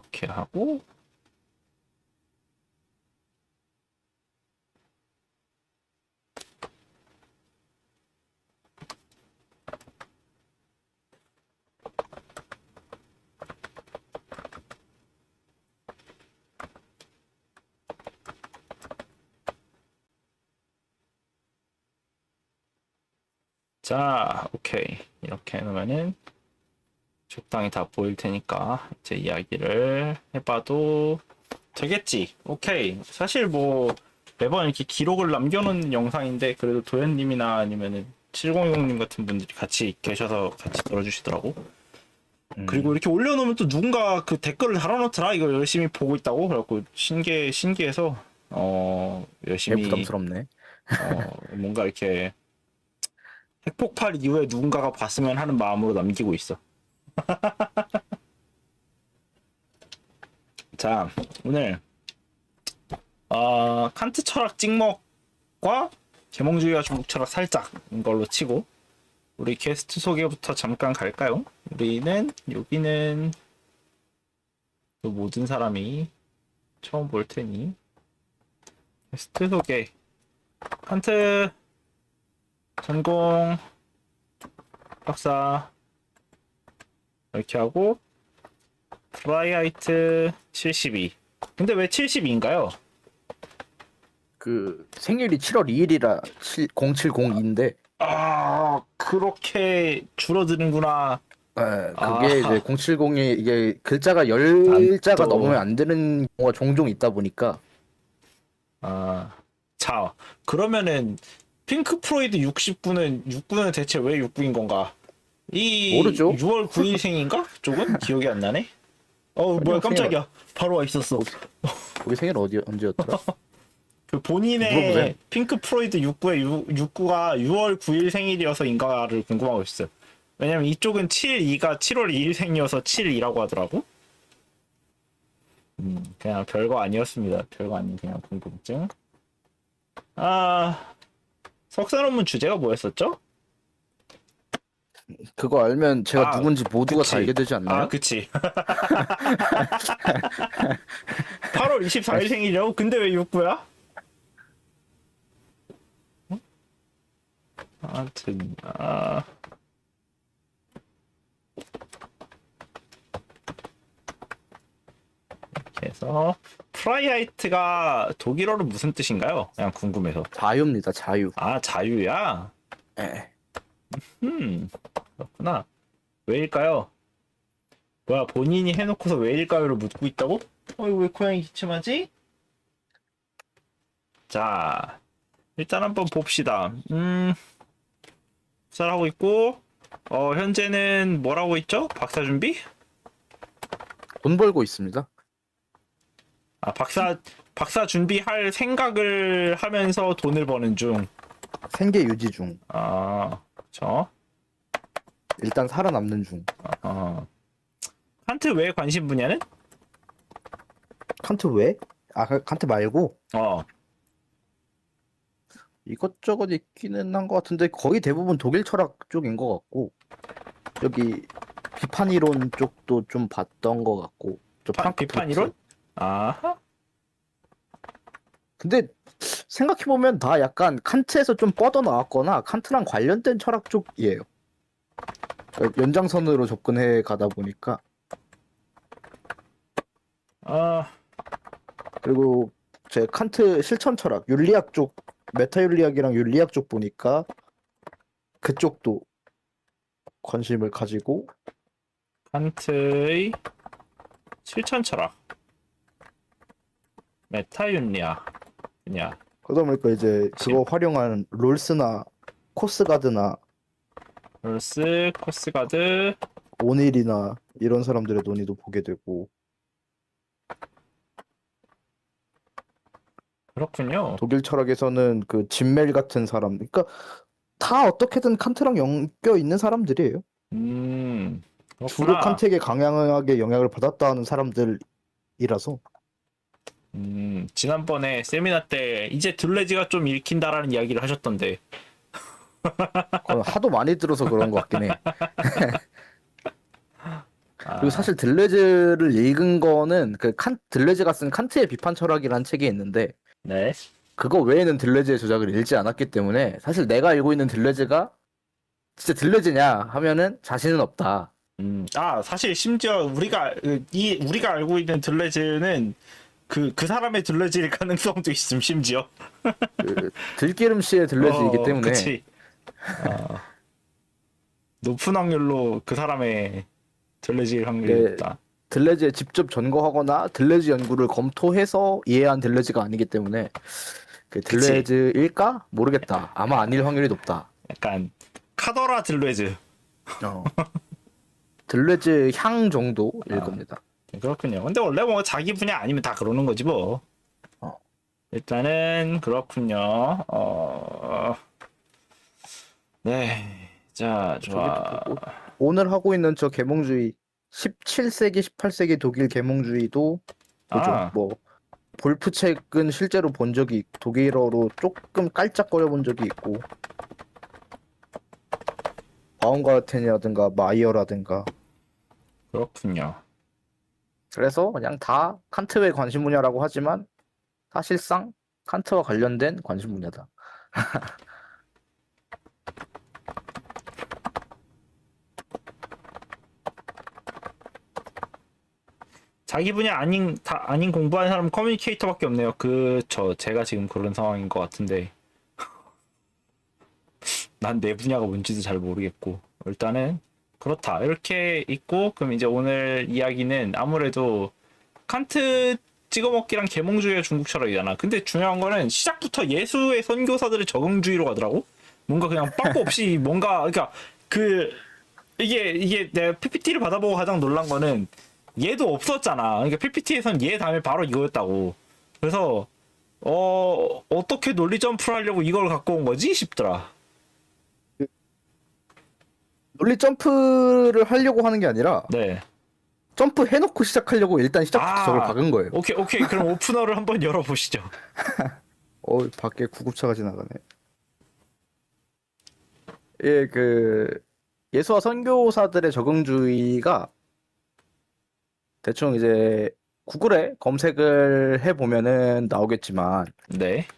이렇게 하고 자, 오케이. 이렇게 해놓으면은 적당히 다 보일 테니까 이제 이야기를 해봐도 되겠지. 오케이. 사실 뭐 매번 이렇게 기록을 남겨놓은 영상인데 그래도 도현님이나 아니면은 7060님 같은 분들이 같이 계셔서 같이 들어주시더라고. 그리고 이렇게 올려놓으면 또 누군가 그 댓글을 달아놓더라. 이거 열심히 보고 있다고. 그래갖고 신기해서 열심히 부담스럽네. 뭔가 이렇게 핵폭발 이후에 누군가가 봤으면 하는 마음으로 남기고 있어. 자, 오늘 칸트 철학 찍먹과 계몽주의와 중국 철학 살짝 걸로 치고 우리 게스트 소개부터 잠깐 갈까요? 우리는 여기는 또 모든 사람이 처음 볼 테니 게스트 소개. 칸트 전공 박사 이렇게 하고 프라이하이트 72. 근데 왜 72인가요? 그 생일이 7월 2일이라 0702인데 그렇게 줄어드는구나. 그게 이제 070이 이게 글자가 10자가 또. 넘으면 안 되는 경우가 종종 있다 보니까 자, 그러면은 핑크 프로이드 69는 대체 왜 69인 건가? 이 모르죠. 6월 9일생인가? 쪽은 기억이 안 나네. 뭐야 깜짝이야. 바로 와 있었어. 우리 생일 언제였더라? 그 본인의 물어보세요. 핑크 프로이드 69가 6월 9일 생일이어서인가를 궁금하고 있어요. 왜냐면 이쪽은 72가 7월 2일 생이어서 7이라고 하더라고. 그냥 별거 아니었습니다. 별거 아닌 그냥 궁금증. 석사 논문 주제가 뭐였었죠? 그거 알면 제가 누군지 모두가 그치. 다 알게 되지 않나요? 그치. 8월 24일 생일이라고? 근데 왜 69야? 아무튼 이렇게 해서 프라이하이트가 독일어로 무슨 뜻인가요? 그냥 궁금해서. 자유입니다. 자유. 자유야? 예. 그렇구나. 왜일까요? 뭐야, 본인이 해놓고서 왜일까요를 묻고 있다고? 이거 왜 고양이 기침하지? 자, 일단 한번 봅시다. 잘하고 있고, 현재는 뭘 하고 있죠? 박사 준비? 돈 벌고 있습니다. 박사 준비할 생각을 하면서 돈을 버는 중. 생계 유지 중. 그쵸. 일단 살아남는 중. 칸트 외 관심 분야는? 칸트 왜? 칸트 말고 이것저것 있기는 한 것 같은데 거의 대부분 독일 철학 쪽인 것 같고 여기 비판 이론 쪽도 좀 봤던 것 같고 비판 이론? 아하. 근데 생각해보면 다 약간 칸트에서 좀 뻗어나왔거나 칸트랑 관련된 철학 쪽이에요. 그러니까 연장선으로 접근해 가다 보니까 그리고 제 칸트 실천 철학 윤리학 쪽 메타윤리학이랑 윤리학 쪽 보니까 그쪽도 관심을 가지고 칸트의 실천 철학, 메타윤리학 분야. 그러다 보니까 이제 그거 활용한 롤스나 코스가드나 롤스, 코스가드. 오닐이나 이런 사람들의 논의도 보게 되고 그렇군요. 독일 철학에서는 그 진멜 같은 사람 그러니까 다 어떻게든 칸트랑 엮여 있는 사람들이에요. 그렇구나. 주로 칸트에게 강하게 영향을 받았다는 사람들이라서 지난번에 세미나 때 이제 둘레지가 좀 읽힌다라는 이야기를 하셨던데. 그건 하도 많이 들어서 그런 것 같긴 해. 그리고 사실 들레즈를 읽은 거는 들레즈가 쓴 칸트의 비판 철학이라는 책이 있는데 네. 그거 외에는 들레즈의 조작을 읽지 않았기 때문에 사실 내가 알고 있는 들레즈가 진짜 들레즈냐 하면은 자신은 없다. 사실 심지어 우리가 알고 있는 들레즈는 그 사람의 들레즈일 가능성도 있음, 심지어. 그 들기름 씨의 들레즈이기 때문에 그치. 어, 높은 확률로 그 사람의 들레즈일 확률이 이게 높다. 들레즈에 직접 전거하거나 들레즈 연구를 검토해서 이해한 들레즈가 아니기 때문에 그 그치. 들레즈일까? 모르겠다. 아마 아닐 확률이 높다. 약간 카더라 들레즈. 어. 들레즈 향 정도일 아. 겁니다. 그렇군요. 근데 원래 뭐 자기 분야 아니면 다 그러는 거지 뭐. 어. 일단은 그렇군요. 네. 자, 좋아. 오늘 하고 있는 저 계몽주의 17세기, 18세기 독일 계몽주의도 뭐죠? 아, 뭐 볼프 책은 실제로 본 적이 독일어로 조금 깔짝거려 본 적이 있고 바움가르텐이라든가 마이어라든가 그렇군요. 그래서 그냥 다 칸트의 관심 분야라고 하지만 사실상 칸트와 관련된 관심 분야다. 자기 분야 아닌 공부하는 사람 커뮤니케이터밖에 없네요. 제가 지금 그런 상황인 것 같은데. 난 내 분야가 뭔지도 잘 모르겠고. 일단은 그렇다. 이렇게 있고, 그럼 이제 오늘 이야기는 아무래도 칸트 찍어먹기랑 계몽주의의 중국 철학이잖아. 근데 중요한 거는 시작부터 예수의 선교사들의 적응주의로 가더라고. 뭔가 그냥 빠꾸 없이 뭔가 그러니까 그 이게 내가 PPT를 받아보고 가장 놀란 거는 얘도 없었잖아. 그러니까 PPT에선 얘 다음에 바로 이거였다고. 그래서 어떻게 논리 점프를 하려고 이걸 갖고 온 거지 싶더라. 논리 점프를 하려고 하는 게 아니라 네. 점프 해놓고 시작하려고 일단 시작부터 저걸 박은 거예요. 오케이. 그럼 오프너를 한번 열어보시죠. 밖에 구급차가 지나가네. 예, 예수와 선교사들의 적응주의가 대충 이제 구글에 검색을 해보면은 나오겠지만 네.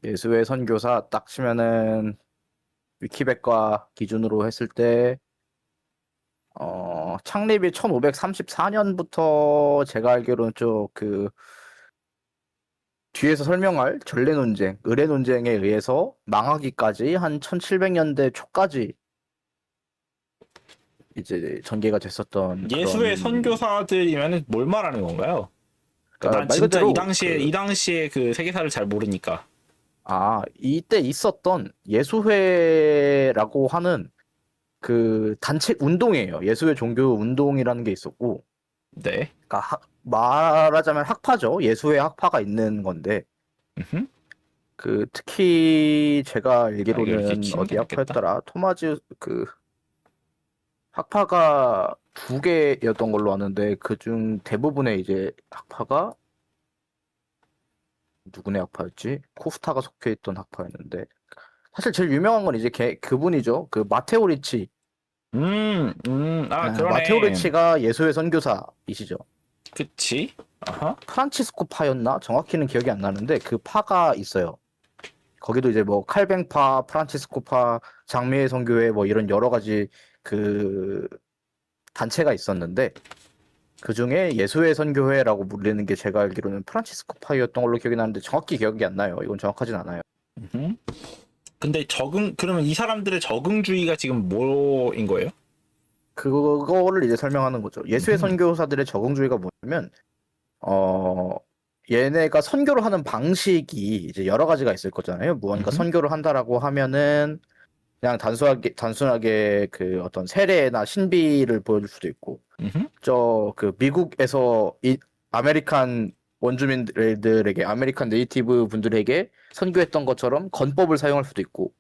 예수의 선교사 딱 치면은 위키백과 기준으로 했을 때 창립이 1534년부터 제가 알기로는 뒤에서 설명할 전례 논쟁, 의례 논쟁에 의해서 망하기까지 한 1700년대 초까지 이제 전개가 됐었던 예수의 그런 선교사들이면 뭘 말하는 건가요? 그러니까 난 말 진짜 그대로 이 당시에 그 세계사를 잘 모르니까. 이때 있었던 예수회라고 하는 그 단체 운동이에요. 예수회 종교 운동이라는 게 있었고, 네. 그러니까 말하자면 학파죠. 예수회 학파가 있는 건데, 음흠. 특히 제가 이렇게 알기로는 치는 어디 게 낫겠다. 학파였더라? 학파가 두 개였던 걸로 아는데 그중 대부분의 이제 학파가 누구네 학파였지? 코스타가 속해 있던 학파였는데 사실 제일 유명한 건 이제 그분이죠. 그 마테오 리치. 그러네. 마테오 리치가 예수의 선교사이시죠. 그치? 아하. 프란치스코파였나? 정확히는 기억이 안 나는데 그 파가 있어요. 거기도 이제 뭐 칼뱅파, 프란치스코파, 장미의 선교회 뭐 이런 여러 가지 그 단체가 있었는데 그 중에 예수의 선교회라고 불리는 게 제가 알기로는 프란치스코파였던 걸로 기억이 나는데 정확히 기억이 안 나요. 이건 정확하진 않아요. 음흠. 근데 그러면 이 사람들의 적응주의가 지금 뭐인 거예요? 그거를 이제 설명하는 거죠. 예수의 선교사들의 적응주의가 뭐냐면 얘네가 선교를 하는 방식이 이제 여러 가지가 있을 거잖아요. 무언가 선교를 한다라고 하면은 그냥 단순하게 그 어떤 세례나 신비를 보여줄 수도 있고, 미국에서 아메리칸 원주민들에게, 아메리칸 네이티브 분들에게 선교했던 것처럼 건법을 사용할 수도 있고.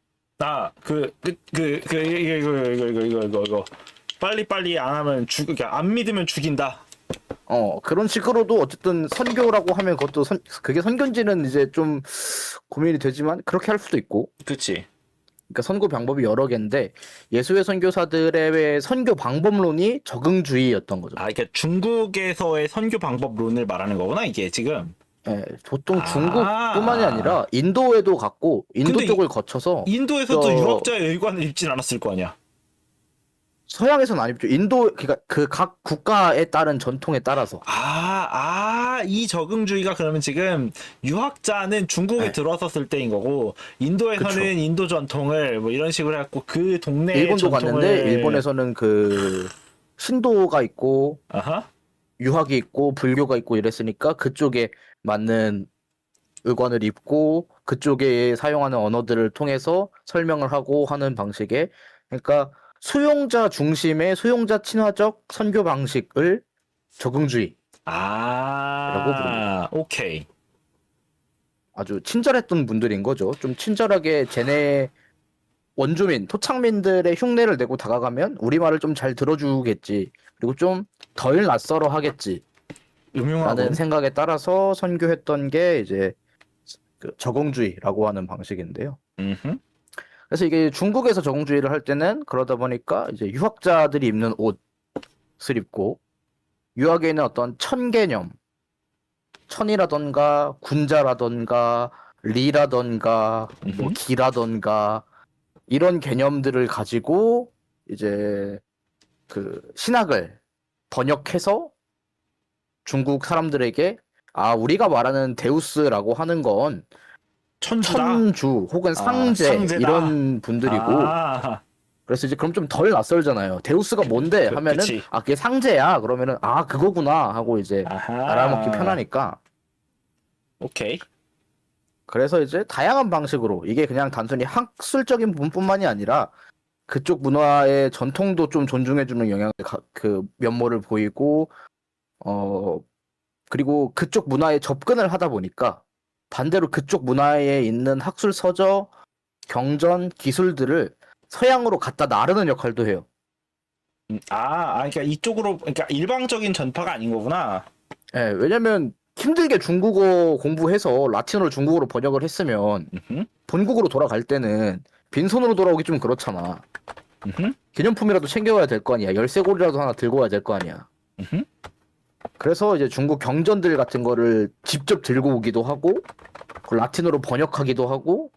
이거. 빨리 안 하면 그러니까 안 믿으면 죽인다. 그런 식으로도 어쨌든 선교라고 하면 그게 선교인지는 이제 좀 고민이 되지만 그렇게 할 수도 있고. 그치. 그러니까 선교 방법이 여러 개인데 예수의 선교사들의 선교 방법론이 적응주의였던 거죠. 아, 그러니까 중국에서의 선교 방법론을 말하는 거구나, 이게 지금. 예, 보통 중국뿐만이 아, 아니라 인도에도 갔고 인도 근데 쪽을 거쳐서 인도에서도 저 유학자의 의관을 입진 않았을 거 아니야. 서양에서는 안 입죠. 인도 그러니까 그 각 국가에 따른 전통에 따라서. 이 적응주의가 그러면 지금 유학자는 중국에 예, 들어섰을 때인 거고, 그쵸. 인도에서는 인도 전통을 뭐 이런 식으로 해갖고 그 동네의 일본도 갔는데 전통을, 일본에서는 그 신도가 있고 아하, 유학이 있고 불교가 있고 이랬으니까 그쪽에 맞는 의관을 입고 그쪽에 사용하는 언어들을 통해서 설명을 하고 하는 방식의 그러니까 수용자 중심의 수용자 친화적 선교 방식을 적응주의라고 부릅니다. 오케이. 아주 친절했던 분들인 거죠. 좀 친절하게 쟤네 원주민, 토착민들의 흉내를 내고 다가가면 우리말을 좀 잘 들어주겠지. 그리고 좀 덜 낯설어 하겠지. 라는 음흉하군. 생각에 따라서 선교했던 게 이제 그 적응주의라고 하는 방식인데요. 음흠. 그래서 이게 중국에서 적응주의를 할 때는 그러다 보니까 이제 유학자들이 입는 옷을 입고 유학에 있는 어떤 천 개념, 천이라던가 군자라던가 리라던가 뭐 음흠. 기라던가 이런 개념들을 가지고 이제 그 신학을 번역해서 중국 사람들에게 우리가 말하는 데우스라고 하는 건 천주다. 천주 혹은 상제 상제다. 이런 분들이고 아, 그래서 이제 그럼 좀 덜 낯설잖아요. 데우스가 뭔데 하면은 그치. 그게 상제야 그러면은 그거구나 하고 이제 알아먹기 아하. 편하니까 오케이. 그래서 이제 다양한 방식으로 이게 그냥 단순히 학술적인 부분뿐만이 아니라 그쪽 문화의 전통도 좀 존중해주는 그 면모를 보이고 어 그리고 그쪽 문화에 접근을 하다 보니까 반대로 그쪽 문화에 있는 학술 서적, 경전, 기술들을 서양으로 갖다 나르는 역할도 해요. 그러니까 이쪽으로, 그러니까 일방적인 전파가 아닌 거구나. 예, 왜냐면 힘들게 중국어 공부해서 라틴어를 중국어로 번역을 했으면 음흠. 본국으로 돌아갈 때는 빈손으로 돌아오기 좀 그렇잖아. 음흠. 기념품이라도 챙겨와야 될 거 아니야. 열쇠고리라도 하나 들고 와야 될 거 아니야. 음흠. 그래서 이제 중국 경전들 같은 거를 직접 들고 오기도 하고, 그걸 라틴어로 번역하기도 하고,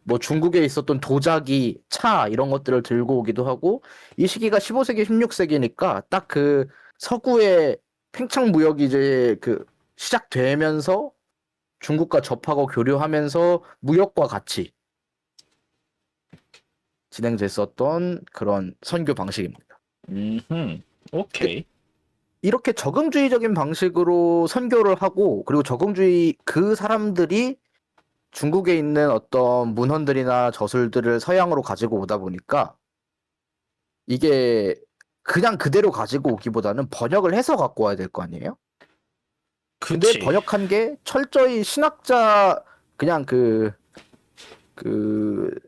뭐 중국에 있었던 도자기, 차 이런 것들을 들고 오기도 하고, 이 시기가 15세기, 16세기니까 딱 그 서구의 팽창 무역이 이제 그 시작되면서 중국과 접하고 교류하면서 무역과 같이 진행됐었던 그런 선교 방식입니다. 음흠. 오케이. 이렇게 적응주의적인 방식으로 선교를 하고 그리고 적응주의 그 사람들이 중국에 있는 어떤 문헌들이나 저술들을 서양으로 가지고 오다 보니까 이게 그냥 그대로 가지고 오기보다는 번역을 해서 갖고 와야 될 거 아니에요? 근데 그치. 번역한 게 철저히 신학자 그냥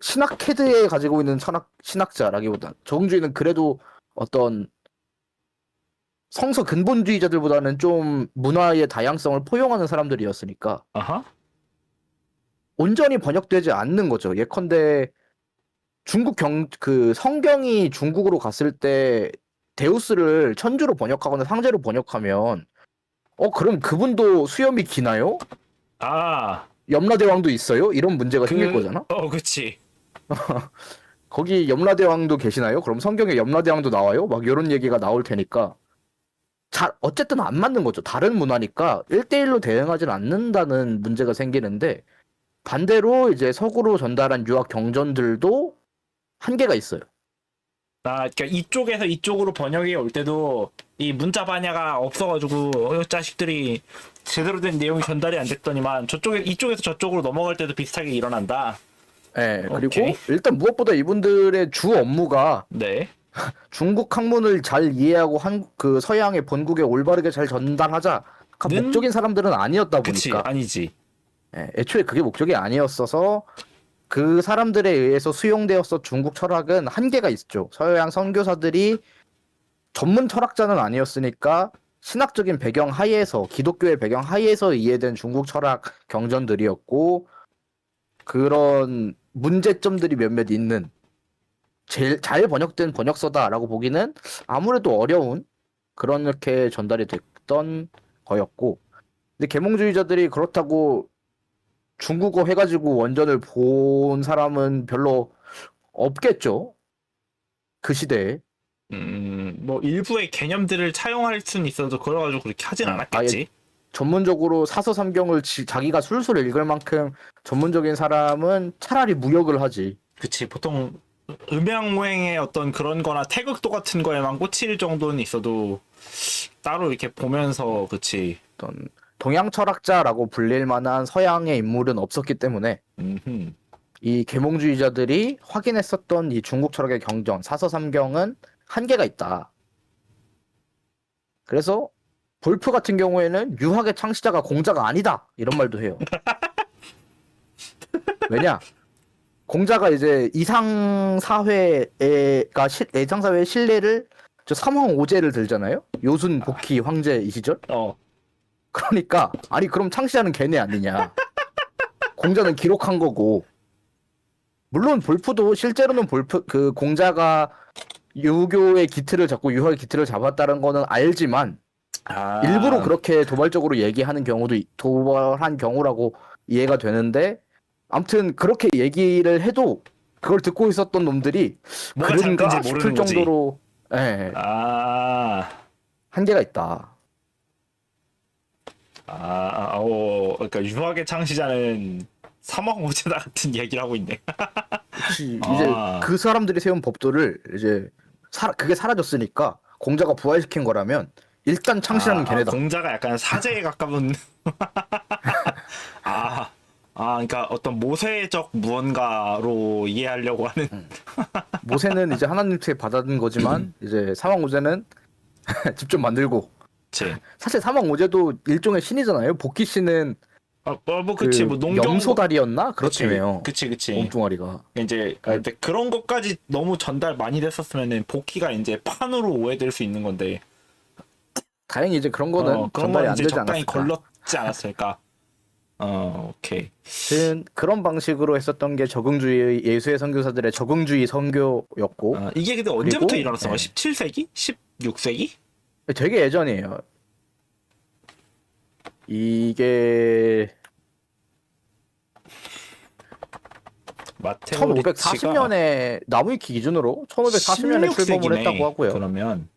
신학 캐드에 가지고 있는 신학자라기보다 적응주의는 그래도 어떤 성서 근본주의자들보다는 좀 문화의 다양성을 포용하는 사람들이었으니까 아하. 온전히 번역되지 않는 거죠. 예컨대 그 성경이 중국으로 갔을 때 데우스를 천주로 번역하거나 상제로 번역하면 그럼 그분도 수염이 기나요? 아, 염라대왕도 있어요? 이런 문제가 생길 거잖아. 그치. 거기 염라대왕도 계시나요? 그럼 성경에 염라대왕도 나와요? 막 이런 얘기가 나올 테니까 어쨌든 안 맞는 거죠. 다른 문화니까 1대1로 대응하진 않는다는 문제가 생기는데 반대로 이제 서구로 전달한 유학 경전들도 한계가 있어요. 그러니까 이쪽에서 이쪽으로 번역이 올 때도 이 문자 반야가 없어가지고 자식들이 제대로 된 내용이 전달이 안 됐더니만 이쪽에서 저쪽으로 넘어갈 때도 비슷하게 일어난다. 예, 그리고 오케이. 일단 무엇보다 이분들의 주 업무가 네. 중국 학문을 잘 이해하고 그 서양의 본국에 올바르게 잘 전달하자가 는 목적인 사람들은 아니었다 그치 보니까 아니지. 애초에 그게 목적이 아니었어서 그 사람들에 의해서 수용되었어 중국 철학은 한계가 있죠. 서양 선교사들이 전문 철학자는 아니었으니까 신학적인 배경 하에서 기독교의 배경 하에서 이해된 중국 철학 경전들이었고 그런 문제점들이 몇몇 있는 제일 잘 번역된 번역서다라고 보기는 아무래도 어려운 그렇게 전달이 됐던 거였고, 근데 계몽주의자들이 그렇다고 중국어 해가지고 원전을 본 사람은 별로 없겠죠. 그 시대에. 뭐 일부의 개념들을 차용할 수는 있어도 그래가지고 그렇게 하진 않았겠지. 전문적으로 사서삼경을 자기가 술술 읽을 만큼 전문적인 사람은 차라리 무역을 하지. 그치. 보통 음양오행의 어떤 그런 거나 태극도 같은 거에만 꽂힐 정도는 있어도 따로 이렇게 보면서, 그치. 어떤 동양 철학자라고 불릴 만한 서양의 인물은 없었기 때문에 음흠. 이 계몽주의자들이 확인했었던 이 중국 철학의 경전, 사서삼경은 한계가 있다. 그래서 볼프 같은 경우에는 유학의 창시자가 공자가 아니다 이런 말도 해요. 왜냐? 공자가 이제 이상사회가 이상사회의 신뢰를 저 삼皇오제를 들잖아요. 요순 복희 황제 이 시절. 그러니까 아니 그럼 창시자는 걔네 아니냐. 공자는 기록한 거고. 물론 볼프도 실제로는 그 공자가 유교의 기틀을 잡고 유학의 기틀을 잡았다는 거는 알지만 일부러 그렇게 도발적으로 얘기하는 경우도 도발한 경우라고 이해가 되는데, 아무튼 그렇게 얘기를 해도 그걸 듣고 있었던 놈들이 그런가 싶을 정도로 한계가 있다. 그러니까 유학의 창시자는 삼왕오제다 같은 얘기를 하고 있네. 그치, 이제 그 사람들이 세운 법도를 이제 그게 사라졌으니까 공자가 부활시킨 거라면 일단 창시자는 걔네다. 공자가 약간 사제에 가까운. 그러니까 어떤 모세적 무언가로 이해하려고 하는. 모세는 이제 하나님 측에 받아든 거지만 이제 사왕오제는 직접 만들고. 그치. 사실 사왕오제도 일종의 신이잖아요. 복희 씨는 그치. 뭐 농경 염소다리였나 그렇다며요. 그치. 몸뚱아리가. 이제 근데 그런 것까지 너무 전달 많이 됐었으면은 복희가 이제 판으로 오해될 수 있는 건데. 다행히 이제 그런 거는 전달이 안 되지 적당히 않았을까. 걸렀지 않았을까. 오케이. 그런 방식으로 했었던 게 적응주의 예수의 선교사들의 적응주의 선교였고. 이게 근데 언제부터 일어났어? 네. 17세기? 16세기? 되게 예전이에요. 이게 1540년에 나무위키 기준으로 1540년에 출범을 했다고 하고요. 그러면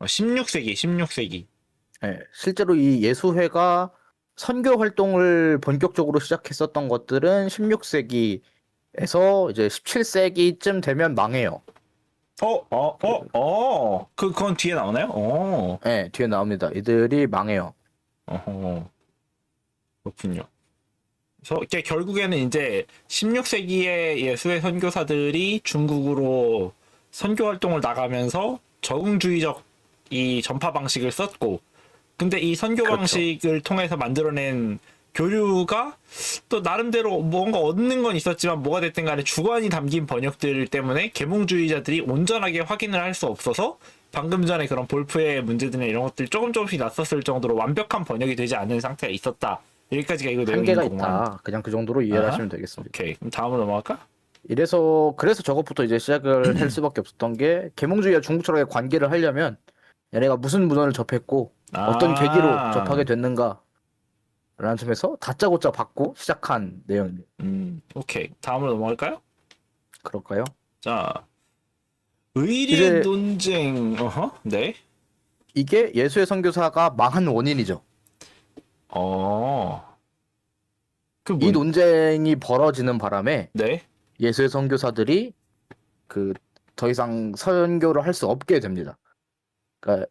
16세기. 네, 실제로 이 예수회가 선교 활동을 본격적으로 시작했었던 것들은 16세기에서 이제 17세기쯤 되면 망해요. 그건 뒤에 나오나요? 네, 뒤에 나옵니다. 이들이 망해요. 그렇군요. 그래서 이게 결국에는 이제 16세기의 예수의 선교사들이 중국으로 선교 활동을 나가면서 적응주의적 이 전파 방식을 썼고, 근데 이 선교 방식을 통해서 만들어낸 교류가 또 나름대로 뭔가 얻는 건 있었지만 뭐가 됐든 간에 주관이 담긴 번역들 때문에 계몽주의자들이 온전하게 확인을 할 수 없어서 방금 전에 그런 볼프의 문제들이나 이런 것들이 조금씩 났었을 정도로 완벽한 번역이 되지 않은 상태가 있었다. 여기까지가 이거 내용인 한계가 거구만. 있다. 그냥 그 정도로 이해를 하시면 되겠습니다. 오케이. 그럼 다음으로 넘어갈까? 그래서 저것부터 이제 시작을 할 수밖에 없었던 게, 계몽주의와 중국 철학의 관계를 하려면 얘네가 무슨 문헌을 접했고 어떤 계기로 접하게 됐는가 라는 점에서 다짜고짜 받고 시작한 내용입니다. 오케이. 다음으로 넘어갈까요? 그럴까요? 자, 의리의 논쟁. 네. 이게 예수의 선교사가 망한 원인이죠. 이 논쟁이 벌어지는 바람에 네. 예수의 선교사들이 더 이상 선교를 할 수 없게 됩니다. 그러니까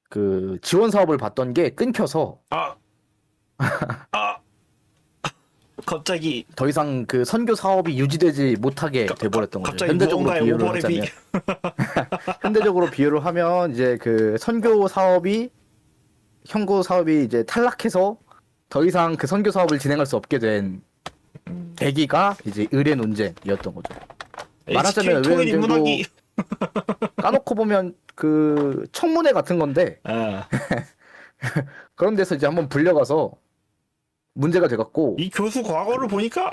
그 지원 사업을 받던 게 끊겨서 갑자기 더 이상 그 선교 사업이 유지되지 못하게 돼버렸던 거죠. 현대적으로 비유를 하자면 현대적으로 비유를 하면 이제 그 선교 사업이 이제 탈락해서 더 이상 그 선교 사업을 진행할 수 없게 된 계기가 이제 의례 논쟁이었던 거죠. 말하자면 의례 논쟁도 까놓고 보면 그 청문회 같은 건데 그런 데서 이제 한번 불려가서 문제가 돼갖고 이 교수 과거를 보니까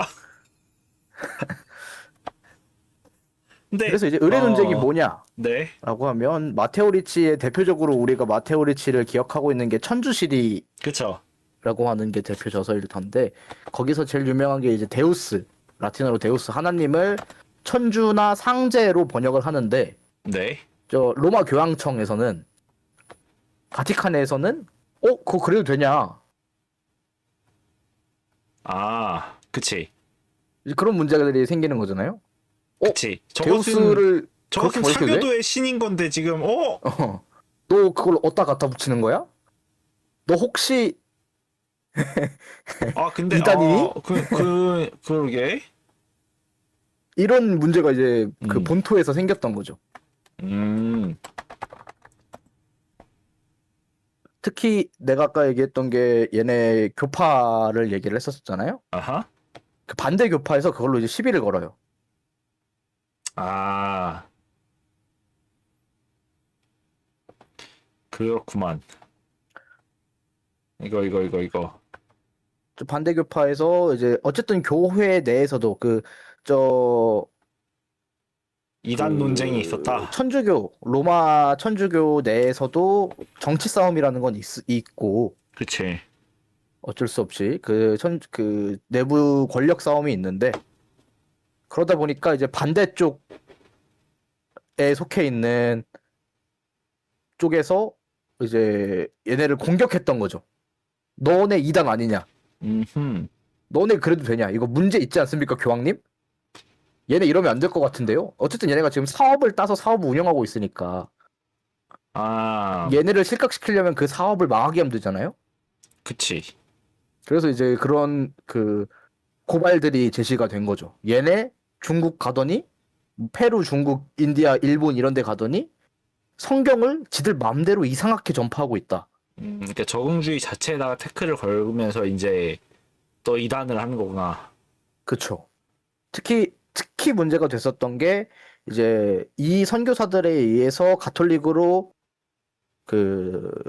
근데 그래서 이제 의뢰 논쟁이 뭐냐라고 네. 하면 마테오 리치의 대표적으로 우리가 마테오 리치를 기억하고 있는 게 천주시리라고 그쵸. 하는 게 대표 저서일 텐데 거기서 제일 유명한 게 이제 데우스 라틴어로 데우스 하나님을 천주나 상제로 번역을 하는데 네. 저 로마 교황청에서는 바티칸에서는 그거 그래도 되냐 아, 그치. 이제 그런 문제들이 생기는 거잖아요. 그치. 데우스를 저것은 그렇게 번역해도 돼? 사교도의 신인 건데 지금 너 그걸 어디다 갖다 붙이는 거야? 너 혹시 아 근데 이단이니? 그러게. 이런 문제가 이제 그 음. 본토에서 생겼던 거죠. 음. 특히 내가 아까 얘기했던 게 얘네 교파를 얘기를 했었잖아요. 아하. 그 반대 교파에서 그걸로 이제 시비를 걸어요. 아. 그렇구만. 이거. 저 반대 교파에서 이제 어쨌든 교회 내에서도 저 이단 논쟁이 있었다. 천주교 로마 천주교 내에서도 정치 싸움이라는 건 있고 그치. 어쩔 수 없이 그 내부 권력 싸움이 있는데 그러다 보니까 이제 반대쪽에 속해 있는 쪽에서 이제 얘네를 공격했던 거죠. 너네 이단 아니냐? 음. 너네 그래도 되냐? 이거 문제 있지 않습니까, 교황님? 얘네 이러면 안 될 것 같은데요? 어쨌든 얘네가 지금 사업을 따서 사업을 운영하고 있으니까 아. 얘네를 실각시키려면 그 사업을 망하게 하면 되잖아요? 그치. 그래서 이제 그런 그 고발들이 제시가 된 거죠. 얘네 중국 가더니 페루, 중국, 인디아, 일본 이런 데 가더니 성경을 지들 맘대로 이상하게 전파하고 있다. 그러니까 적응주의 자체에다가 태클을 걸면서 이제 또 이단을 하는 거구나. 그쵸. 특히 문제가 됐었던 게 이제 이 선교사들에 의해서 가톨릭으로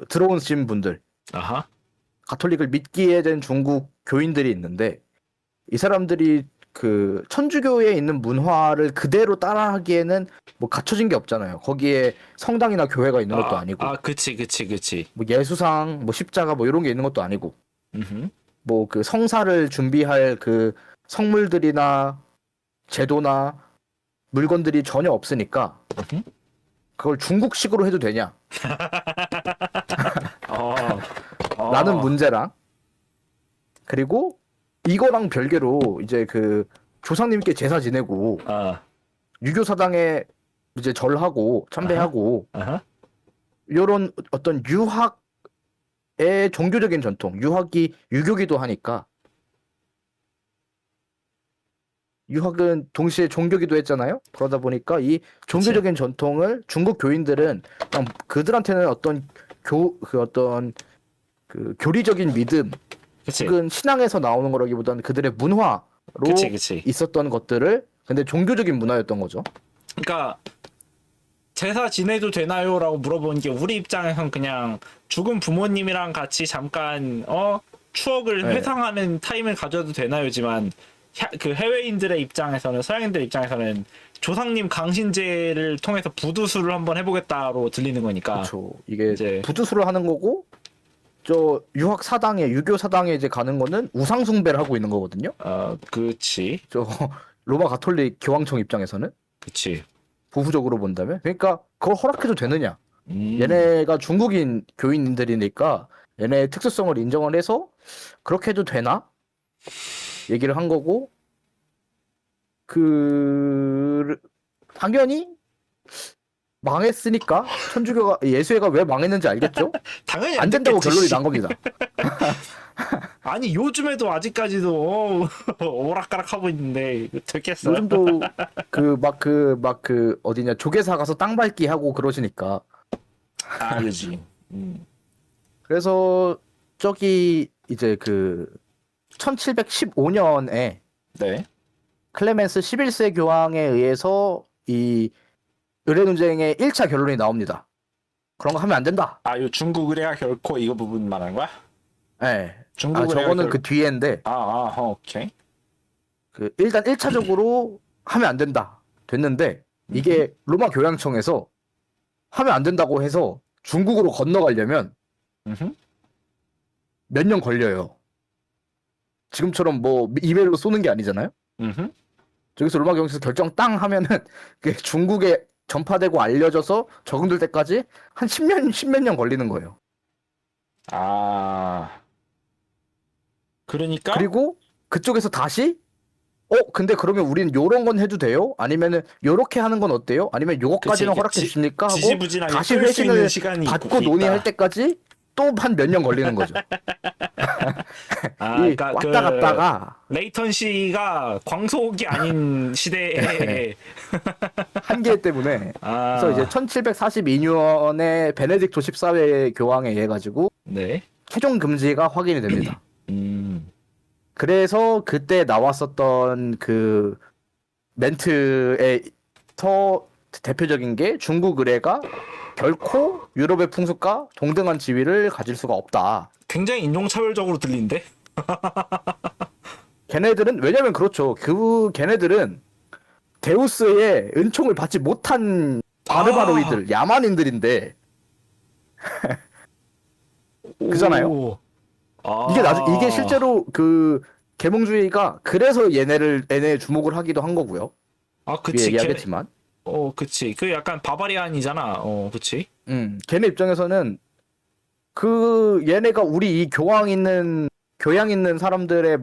들어오신 분들, 아하. 가톨릭을 믿게 된 중국 교인들이 있는데 이 사람들이 그 천주교에 있는 문화를 그대로 따라하기에는 뭐 갖춰진 게 없잖아요. 거기에 성당이나 교회가 있는 것도 아니고 그치. 뭐 예수상, 뭐 십자가 뭐 이런 게 있는 것도 아니고 음흠. 뭐 그 성사를 준비할 그 성물들이나 제도나 물건들이 전혀 없으니까 음흠. 그걸 중국식으로 해도 되냐? 라는 어. 문제랑 그리고 이거랑 별개로 이제 그 조상님께 제사 지내고 아. 유교 사당에 이제 절하고 참배하고 아하. 이런 어떤 유학의 종교적인 전통, 유학이 유교기도 하니까 유학은 동시에 종교기도 했잖아요. 그러다 보니까 이 종교적인 전통을 중국 교인들은 그냥 그들한테는 어떤 교리적인 믿음, 그치. 혹은 신앙에서 나오는 거라기보다는 그들의 문화로 그치. 있었던 것들을 근데 종교적인 문화였던 거죠. 그러니까 제사 지내도 되나요라고 물어보는 게 우리 입장에선 그냥 죽은 부모님이랑 같이 잠깐 추억을 네. 회상하는 타임을 가져도 되나요지만 그 해외인들의 입장에서는 서양인들 입장에서는 조상님 강신제를 통해서 부두수를 한번 해보겠다로 들리는 거니까. 그렇죠. 이게 이제 부두수를 하는 거고 저 유학 사당에 유교 사당에 이제 가는 거는 우상 숭배를 하고 있는 거거든요. 그치. 저 로마 가톨릭 교황청 입장에서는 그치. 부수적으로 본다면 그러니까 그걸 허락해도 되느냐? 음. 얘네가 중국인 교인들이니까 얘네의 특수성을 인정을 해서 그렇게 해도 되나? 얘기를 한 거고 당연히 망했으니까 천주교가 예수회가 왜 망했는지 알겠죠? 당연히 안 된다고 됐겠지, 결론이 씨. 난 겁니다. 아니 요즘에도 아직까지도 오락가락 하고 있는데 이거 됐겠어. 요즘도 어디냐 조계사 가서 땅 밟기 하고 그러시니까 그지. 그래서 저기 이제 1715년에 네. 클레멘스 11세 교황에 의해서 이 의뢰 논쟁의 1차 결론이 나옵니다. 그런 거 하면 안 된다. 아, 요 중국 의뢰가 결코 이거 부분 말하는 거야? 예. 중국 아, 의뢰가 저거는 그 뒤에인데 오케이. 그 일단 1차적으로 하면 안 된다. 됐는데 이게 로마 교양청에서 하면 안 된다고 해서 중국으로 건너가려면 음흠. 몇 년 걸려요. 지금처럼 뭐 이메일로 쏘는 게 아니잖아요. 음흠. 저기서 로마 교양청에서 결정 땅 하면은 그게 중국에 전파되고 알려져서 적응될 때까지 한 10년, 10몇 년 걸리는 거예요. 아. 그러니까 그리고 그쪽에서 다시 근데 그러면 우린 요런 건 해도 돼요? 아니면은 요렇게 하는 건 어때요? 아니면 요거까지는 그치, 허락해 지- 주십니까? 하고 지지부진하게 다시 끌수 있는 회신을 시간이 받고 있다. 논의할 때까지 또 한 몇 년 걸리는 거죠. 아, 이 그러니까 왔다 그 갔다가 레이턴시가 광속이 아닌 시대에 한계 때문에 아, 그래서 이제 1742년에 베네딕토 14회 교황에 의해 가지고 네. 최종 금지가 확인이 됩니다. 음. 그래서 그때 나왔었던 그 멘트에서 대표적인 게 중국 의뢰가 결코 유럽의 풍습과 동등한 지위를 가질 수가 없다. 굉장히 인종차별적으로 들리는데? 걔네들은 왜냐면 그렇죠. 걔네들은 데우스의 은총을 받지 못한 바르바로이들, 야만인들인데 그잖아요. 오. 아. 이게 실제로 그 계몽주의가 그래서 얘네 주목을 하기도 한 거고요. 아, 뒤에 그치. 얘기하겠지만. 그치. 그 약간 바바리안이잖아. 그치. 걔네 입장에서는 그 얘네가 우리 이 교양 있는 사람들의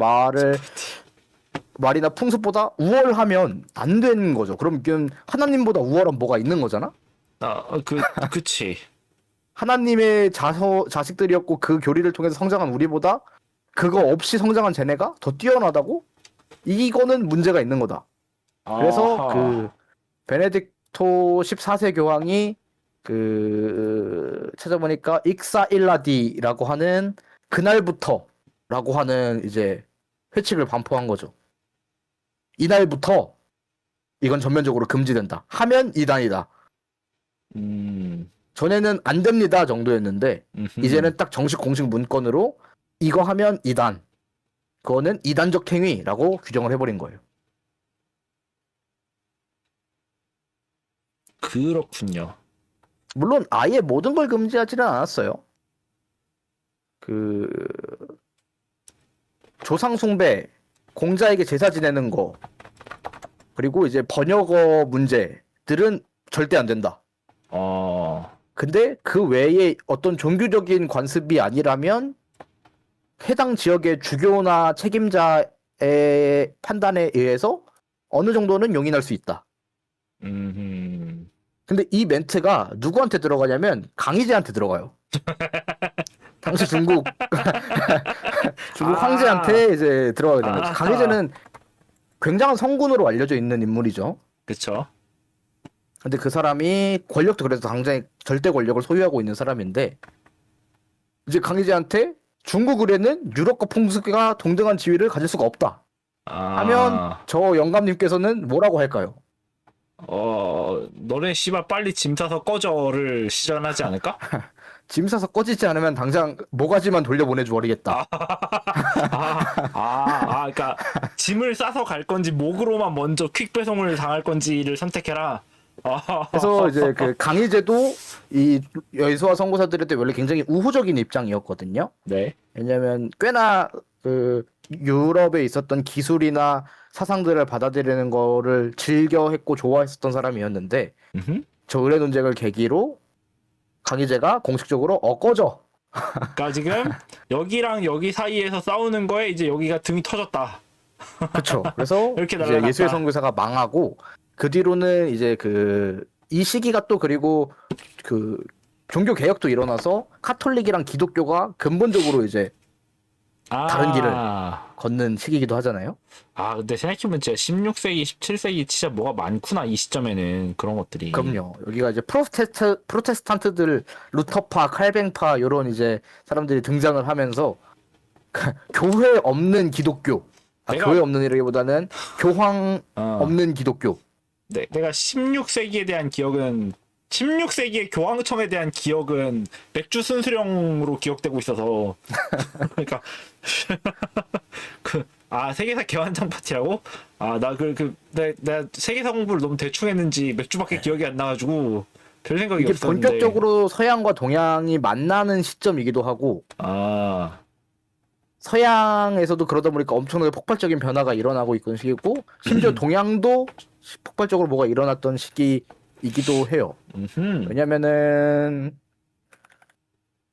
말이나 풍습보다 우월하면 안 되는 거죠. 그럼 이건 하나님보다 우월한 뭐가 있는 거잖아? 그치. 하나님의 자식들이었고 그 교리를 통해서 성장한 우리보다 그거 없이 성장한 쟤네가 더 뛰어나다고? 이거는 문제가 있는 거다. 그래서 아하. 그 베네딕토 14세 교황이 찾아보니까 익사일라디라고 하는 그날부터라고 하는 이제 회칙을 반포한 거죠. 이날부터 이건 전면적으로 금지된다. 하면 이단이다. 전에는 안 됩니다 정도였는데 이제는 딱 정식 공식 문건으로 이거 하면 이단. 그거는 이단적 행위라고 규정을 해버린 거예요. 그렇군요. 물론 아예 모든 걸 금지하지는 않았어요. 그 조상 숭배, 공자에게 제사 지내는 거, 그리고 이제 번역어 문제들은 절대 안 된다. 근데 그 외에 어떤 종교적인 관습이 아니라면 해당 지역의 주교나 책임자의 판단에 의해서 어느 정도는 용인할 수 있다. 근데 이 멘트가 누구한테 들어가냐면 강희제한테 들어가요. 당시 중국 황제한테 이제 들어가게 된 거죠. 강희제는 굉장한 성군으로 알려져 있는 인물이죠. 그쵸. 근데 그 사람이 권력도 그래서 굉장히 절대 권력을 소유하고 있는 사람인데 이제 강희제한테 중국 의뢰는 유럽과 풍습과 동등한 지위를 가질 수가 없다 하면 저 영감님께서는 뭐라고 할까요? 너네 씨발 빨리 짐 싸서 꺼져를 시전하지 않을까? 짐 싸서 꺼지지 않으면 당장 모가지만 돌려보내줘 버리겠다. 그러니까 짐을 싸서 갈 건지 목으로만 먼저 퀵 배송을 당할 건지를 선택해라. 그래서 이제 그 강희제도 이 여수와 선교사들한테 원래 굉장히 우호적인 입장이었거든요. 네. 왜냐면 꽤나 그 유럽에 있었던 기술이나 사상들을 받아들이는 거를 즐겨했고 좋아했었던 사람이었는데 저 의뢰 논쟁을 계기로 강희제가 공식적으로 꺼져. 그러니까 지금 여기랑 여기 사이에서 싸우는 거에 이제 여기가 등이 터졌다. 그렇죠. 그래서 이렇게 이제 날아갔다. 예수의 선교사가 망하고 그 뒤로는 이제 이 시기가 또 그리고 그 종교 개혁도 일어나서 카톨릭이랑 기독교가 근본적으로 이제 다른 길을 걷는 시기이기도 하잖아요. 근데 생각해보면 진짜 16세기, 17세기 진짜 뭐가 많구나 이 시점에는 그런 것들이. 그럼요. 여기가 이제 프로테스탄트들, 루터파, 칼뱅파 이런 이제 사람들이 등장을 하면서 교회 없는 기독교, 교회 없는 이라기보다는 교황 없는 기독교. 네, 내가 16세기에 대한 기억은 16세기의 교황청에 대한 기억은 맥주 순수령으로 기억되고 있어서 그러니까 세계사 개환장 파티라고? 나 세계사 공부를 너무 대충 했는지 맥주밖에 기억이 안 나가지고 별 생각이 이게 없었는데. 본격적으로 서양과 동양이 만나는 시점이기도 하고 서양에서도 그러다 보니까 엄청나게 폭발적인 변화가 일어나고 있던 시기고 심지어 동양도 폭발적으로 뭐가 일어났던 시기이기도 해요. 왜냐면은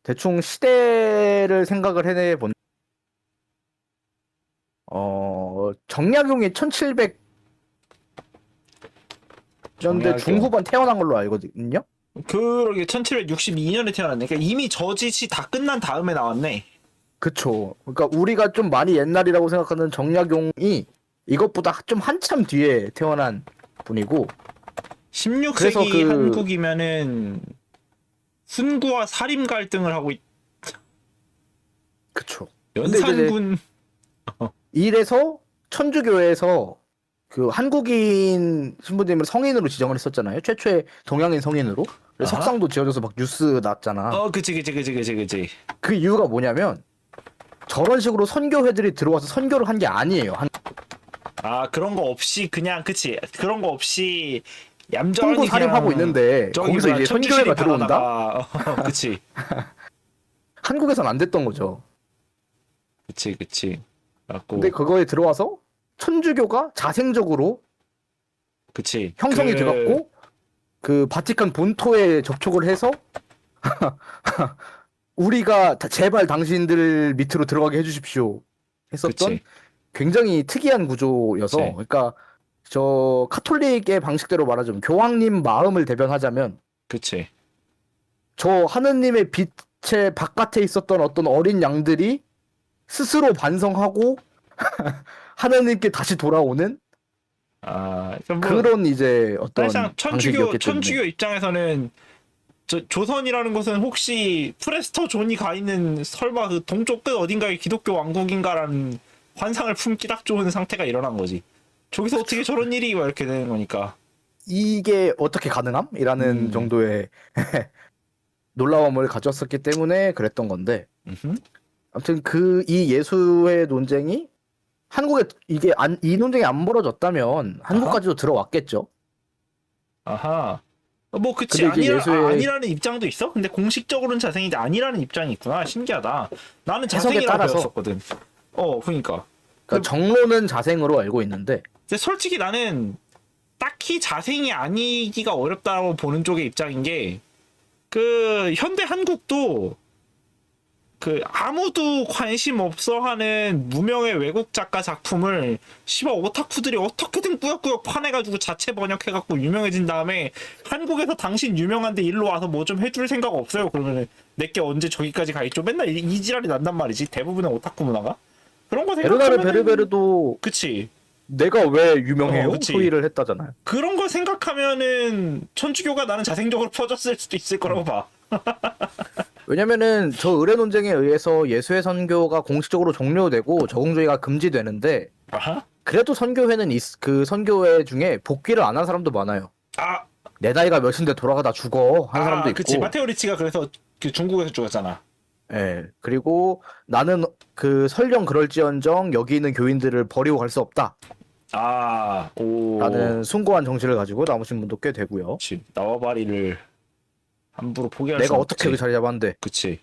대충 시대를 생각을 해본 정약용이 1700년대 정약용. 중후반 태어난 걸로 알거든요. 그러게 1762년에 태어났네. 그러니까 이미 저짓이 다 끝난 다음에 나왔네. 그쵸. 그러니까 우리가 좀 많이 옛날이라고 생각하는 정약용이 이것보다 좀 한참 뒤에 태어난 분이고 16세기 그래서 한국이면은 순구와 사림 갈등을 하고 그쵸. 연산군. 이래서 천주교에서 그 한국인 신부님을 성인으로 지정을 했었잖아요. 최초의 동양인 성인으로. 그래서 아하. 석상도 지어져서 막 뉴스 났잖아. 그치. 그 이유가 뭐냐면 저런 식으로 선교회들이 들어와서 선교를 한 게 아니에요. 그런 거 없이 그냥 그치. 그런 거 없이 얌전히 홍고 살림하고 그냥 있는데 저기 거기서 뭐야, 이제 선교회가 들어온다? 박아다가, 그치. 한국에선 안 됐던 거죠. 그치. 갖고 근데 그거에 들어와서 천주교가 자생적으로 그치. 형성이 돼갖고 그 바티칸 본토에 접촉을 해서 우리가 제발 당신들 밑으로 들어가게 해주십시오 했었던 그치. 굉장히 특이한 구조여서 그치. 그러니까 저 카톨릭의 방식대로 말하자면 교황님 마음을 대변하자면 그치. 저 하느님의 빛의 바깥에 있었던 어떤 어린 양들이 스스로 반성하고 하느님께 다시 돌아오는 그런 이제 어떤 사실상 방식이었기 천주교 때문에 입장에서는 조선이라는 곳은 혹시 프레스터 존이 가 있는 설마 그 동쪽 끝 어딘가의 기독교 왕국인가라는 환상을 품기 딱 좋은 상태가 일어난 거지. 저기서 어떻게 저런 일이 막 이렇게 되는 거니까. 이게 어떻게 가능함? 이라는 정도의 놀라움을 가졌었기 때문에 그랬던 건데 아무튼 이 예수의 논쟁이 한국에 이 논쟁이 안 벌어졌다면 한국까지도 들어왔겠죠. 아하. 뭐 그치. 근데 이제 아니라는 입장도 있어? 근데 공식적으로는 자생인데 아니라는 입장이 있구나. 신기하다. 나는 해석에 자생이라고 따라서. 배웠었거든. 그러니까. 정로는 자생으로 알고 있는데 근데 솔직히 나는 딱히 자생이 아니기가 어렵다고 보는 쪽의 입장인 게 그 현대 한국도 그 아무도 관심 없어 하는 무명의 외국 작가 작품을 씨발 오타쿠들이 어떻게든 꾸역꾸역 파내가지고 자체 번역해갖고 유명해진 다음에 한국에서 당신 유명한데 일로 와서 뭐 좀 해줄 생각 없어요? 그러면은 내게 언제 저기까지 가 있죠? 맨날 이 지랄이 난단 말이지. 대부분의 오타쿠 문화가 그런 거 베르나르 생각하면 베르베르도 그치. 내가 왜 유명해요? 그치. 소위를 했다잖아요. 그런 걸 생각하면은 천주교가 나는 자생적으로 퍼졌을 수도 있을 거라고 봐. 왜냐면은 저 의뢰 논쟁에 의해서 예수의 선교가 공식적으로 종료되고 저공주의가 금지되는데 아하? 그래도 선교회는 그 선교회 중에 복귀를 안 한 사람도 많아요. 내 나이가 몇인데 돌아가다 죽어 하는 사람도 있고. 그치. 마테오 리치가 그래서 그 중국에서 죽었잖아. 예. 그리고 나는 그 설령 그럴지언정 여기 있는 교인들을 버리고 갈 수 없다. 라는 숭고한 정신을 가지고 남으신 분도 꽤 되고요. 그치. 나와바리를 함부로 포기할 수 내가 없지. 어떻게 그 자리 잡았는데. 그치.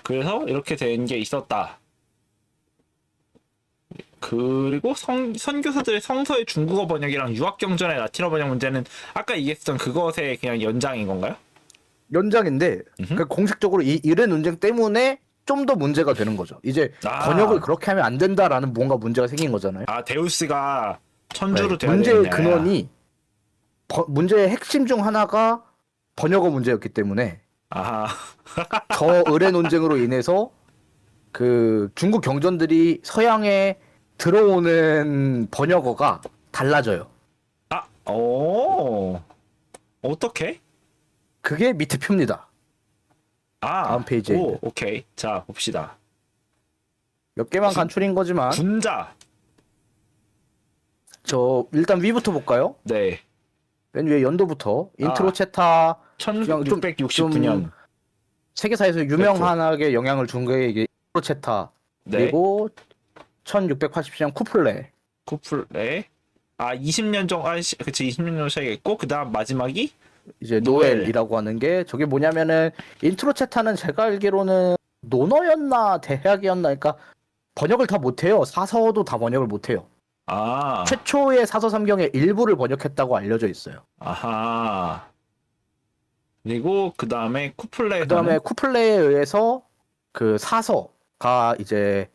그래서 이렇게 된 게 있었다. 그리고 선교사들의 성서의 중국어 번역이랑 유학경전의 라틴어 번역 문제는 아까 얘기했던 그것의 그냥 연장인 건가요? 연장인데 그러니까 공식적으로 이 의뢰 논쟁 때문에 좀 더 문제가 되는 거죠. 이제 번역을 그렇게 하면 안 된다라는 뭔가 문제가 생긴 거잖아요. 데우스가 천주로 돼야 문제의 되느냐. 근원이 문제의 핵심 중 하나가 번역어 문제였기 때문에 저 의뢰 논쟁으로 인해서 그 중국 경전들이 서양에 들어오는 번역어가 달라져요. 어떻게? 그게 밑에 표입니다. 다음 페이지에 오케이. 자, 봅시다. 몇 개만 간추린 거지만 군자. 저 일단 위부터 볼까요? 네. 맨 위에 연도부터 인트로 아. 체타 그냥 좀 1669년. 세계사에서 유명하게 영향을 준 게 이게 인트로 체타 네. 그리고 1680년 쿠플레. 쿠플레. 아, 20년 정도, 그치, 20년 정도 차이가 있고, 그 다음 마지막이? 이제 노엘. 노엘이라고 하는 게 저게 뭐냐면은 인트로 체타는 제가 알기로는 논어였나 대학이었나 그러니까 번역을 다 못해요. 사서도 다 번역을 못해요. 아, 최초의 사서 삼경의 일부를 번역했다고 알려져 있어요. 아하. 그리고 그 다음에 쿠플레. 그 다음에 쿠플레에 의해서 그 사서가 이제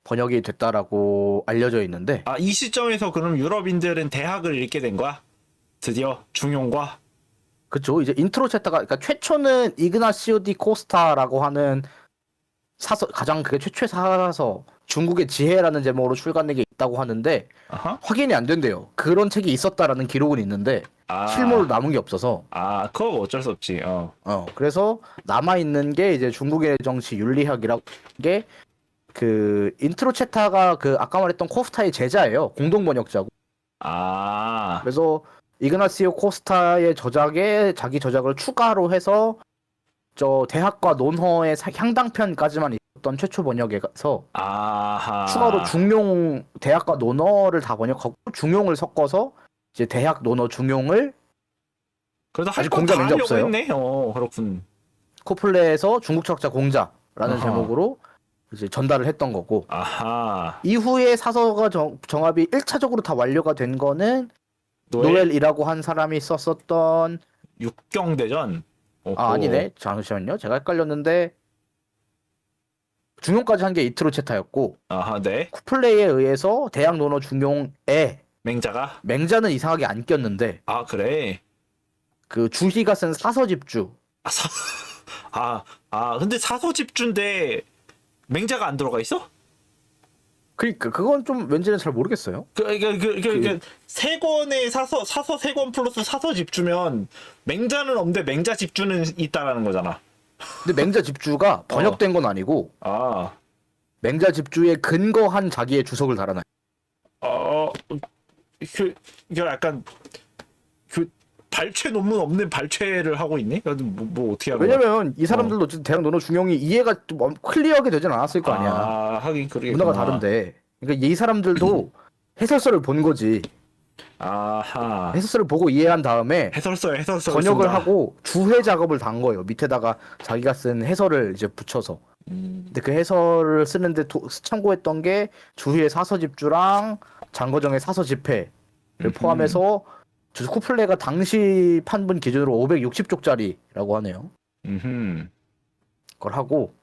번역이 됐다라고 알려져 있는데 아, 이 시점에서 그럼 유럽인들은 대학을 읽게 된 거야? 드디어 중용과? 그쵸 이제 인트로 체타가 그러니까 최초는 이그나시오 디 코스타라고 하는 사서 가장 그게 최초의 사서 중국의 지혜라는 제목으로 출간된 게 있다고 하는데 아하. 확인이 안 된대요. 그런 책이 있었다라는 기록은 있는데 아, 실물로 남은 게 없어서 그거 뭐 어쩔 수 없지. 그래서 남아 있는 게 이제 중국의 정치 윤리학이라고 게 그 인트로 체타가 그 아까 말했던 코스타의 제자예요. 공동 번역자고. 아, 그래서 이그나시오 코스타의 저작에 자기 저작을 추가로 해서 저 대학과 논어의 향당편까지만 있었던 최초 번역에서 아하. 추가로 중용 대학과 논어를 다 번역하고 중용을 섞어서 이제 대학 논어 중용을 그래도 할 아직 건 공자 다 맹자 하려고 없어요. 했네. 그렇군. 코플레에서 중국 철학자 공자라는 어허. 제목으로 이제 전달을 했던 거고 아하. 이후에 사서가 정합이 1차적으로 다 완료가 된 거는 노엘이라고 한 사람이 썼었던 육경대전. 아니네 잠시만요 제가 헷갈렸는데 중용까지 한 게 이트로 체타였고 아하, 네. 쿠플레에 의해서 대학 논어 중용에 맹자가? 맹자는 이상하게 안 꼈는데 아, 그래. 그 주희가 쓴 사서집주 아, 근데 사서 집주인데 맹자가 안 들어가 있어? 그러니까 그건 좀 왠지는 잘 모르겠어요. 세 권의 사서 세 권 플러스 사서 집주면 맹자는 없는데 맹자 집주는 있다라는 거잖아. 근데 맹자 집주가 번역된 건 아니고 아, 맹자 집주에 근거한 자기의 주석을 달아놔요. 이게 약간 그 발췌 논문 없는 발췌를 하고 있네? 뭐 어떻게 하는 거야? 왜냐면 이 사람들도 어쨌든 대학 논어 중용이 이해가 좀 클리어하게 되진 않았을 거 아니야. 하긴 그러겠구나. 문화가 다른데. 그러니까 이 사람들도 해설서를 본 거지. 아하. 해설서를 보고 이해한 다음에 해설서 번역을 쓴다. 하고 주해 작업을 단 거예요. 밑에다가 자기가 쓴 해설을 이제 붙여서. 근데 그 해설을 쓰는데 참고했던 게 주희의 사서집주랑 장거정의 사서집회를 포함해서 쿠플레가 당시 판본 기준으로 560쪽짜리라고 하네요. 그걸 하고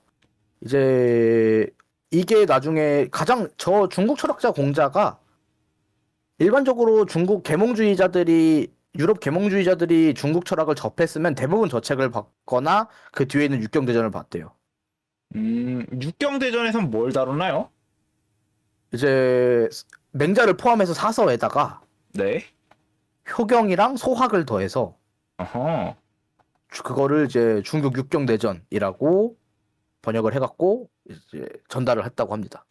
이제 이게 나중에 가장 저 중국 철학자 공자가 일반적으로 중국 계몽주의자들이 유럽 계몽주의자들이 중국 철학을 접했으면 대부분 저 책을 봤거나 그 뒤에 있는 육경대전을 봤대요. 육경대전에선 뭘 다루나요? 이제 맹자를 포함해서 사서에다가 네. 효경이랑 소학을 더해서 어허. 그거를 이제 중국 육경대전이라고 번역을 해갖고 이제 전달을 했다고 합니다.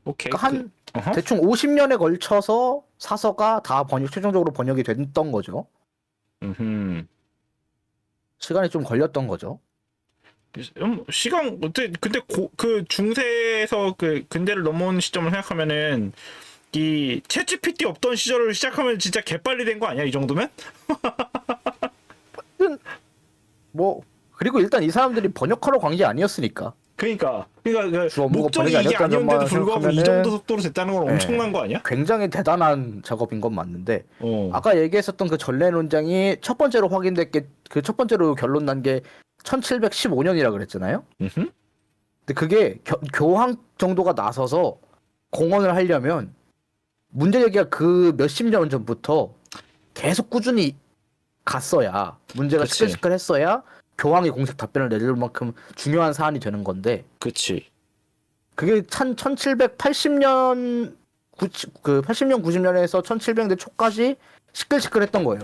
오케이. 그러니까 한 대충 50년에 걸쳐서 사서가 다 최종적으로 번역이 됐던 거죠. 시간이 좀 걸렸던 거죠. 시간 근데 그 중세에서 그 근대를 넘어온 시점을 생각하면은 이 챗GPT 없던 시절을 시작하면 진짜 개빨리 된 거 아니야? 이 정도면? 뭐 그리고 일단 이 사람들이 번역하러 간 게 아니었으니까. 그러니까 그 주어무가 목적이 번역이 이게 아니었다는 아니었는데도 것만 불구하고 이 생각하면은- 정도 속도로 됐다는 건 네. 엄청난 거 아니야? 굉장히 대단한 작업인 건 맞는데 어. 아까 얘기했었던 그 전례 논장이 첫 번째로 확인된 게 그 첫 번째로 결론 난 게 1715년이라 그랬잖아요. 근데 그게 교황 정도가 나서서 공언을 하려면 문제 제기가 그 몇십 년 전부터 계속 꾸준히 갔어야 문제가 그치. 시끌시끌했어야 교황이 공식 답변을 내줄 만큼 중요한 사안이 되는 건데 그치. 그게 1780년 80년 90년에서 1700년대 초까지 시끌시끌했던 거예요.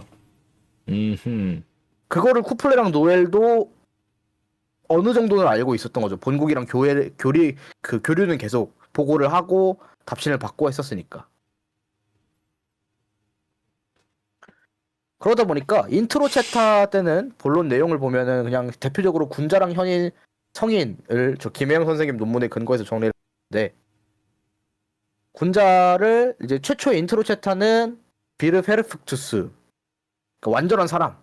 그거를 쿠플레랑 노엘도 어느 정도는 알고 있었던 거죠. 본국이랑 교류는 계속 보고를 하고 답신을 받고 했었으니까. 그러다 보니까 인트로 체타 때는 본론 내용을 보면은 그냥 대표적으로 군자랑 현인 성인을 저 김혜영 선생님 논문에 근거해서 정리를 했는데, 군자를 이제 최초의 인트로 체타는 비르 페르프투스, 그러니까 완전한 사람,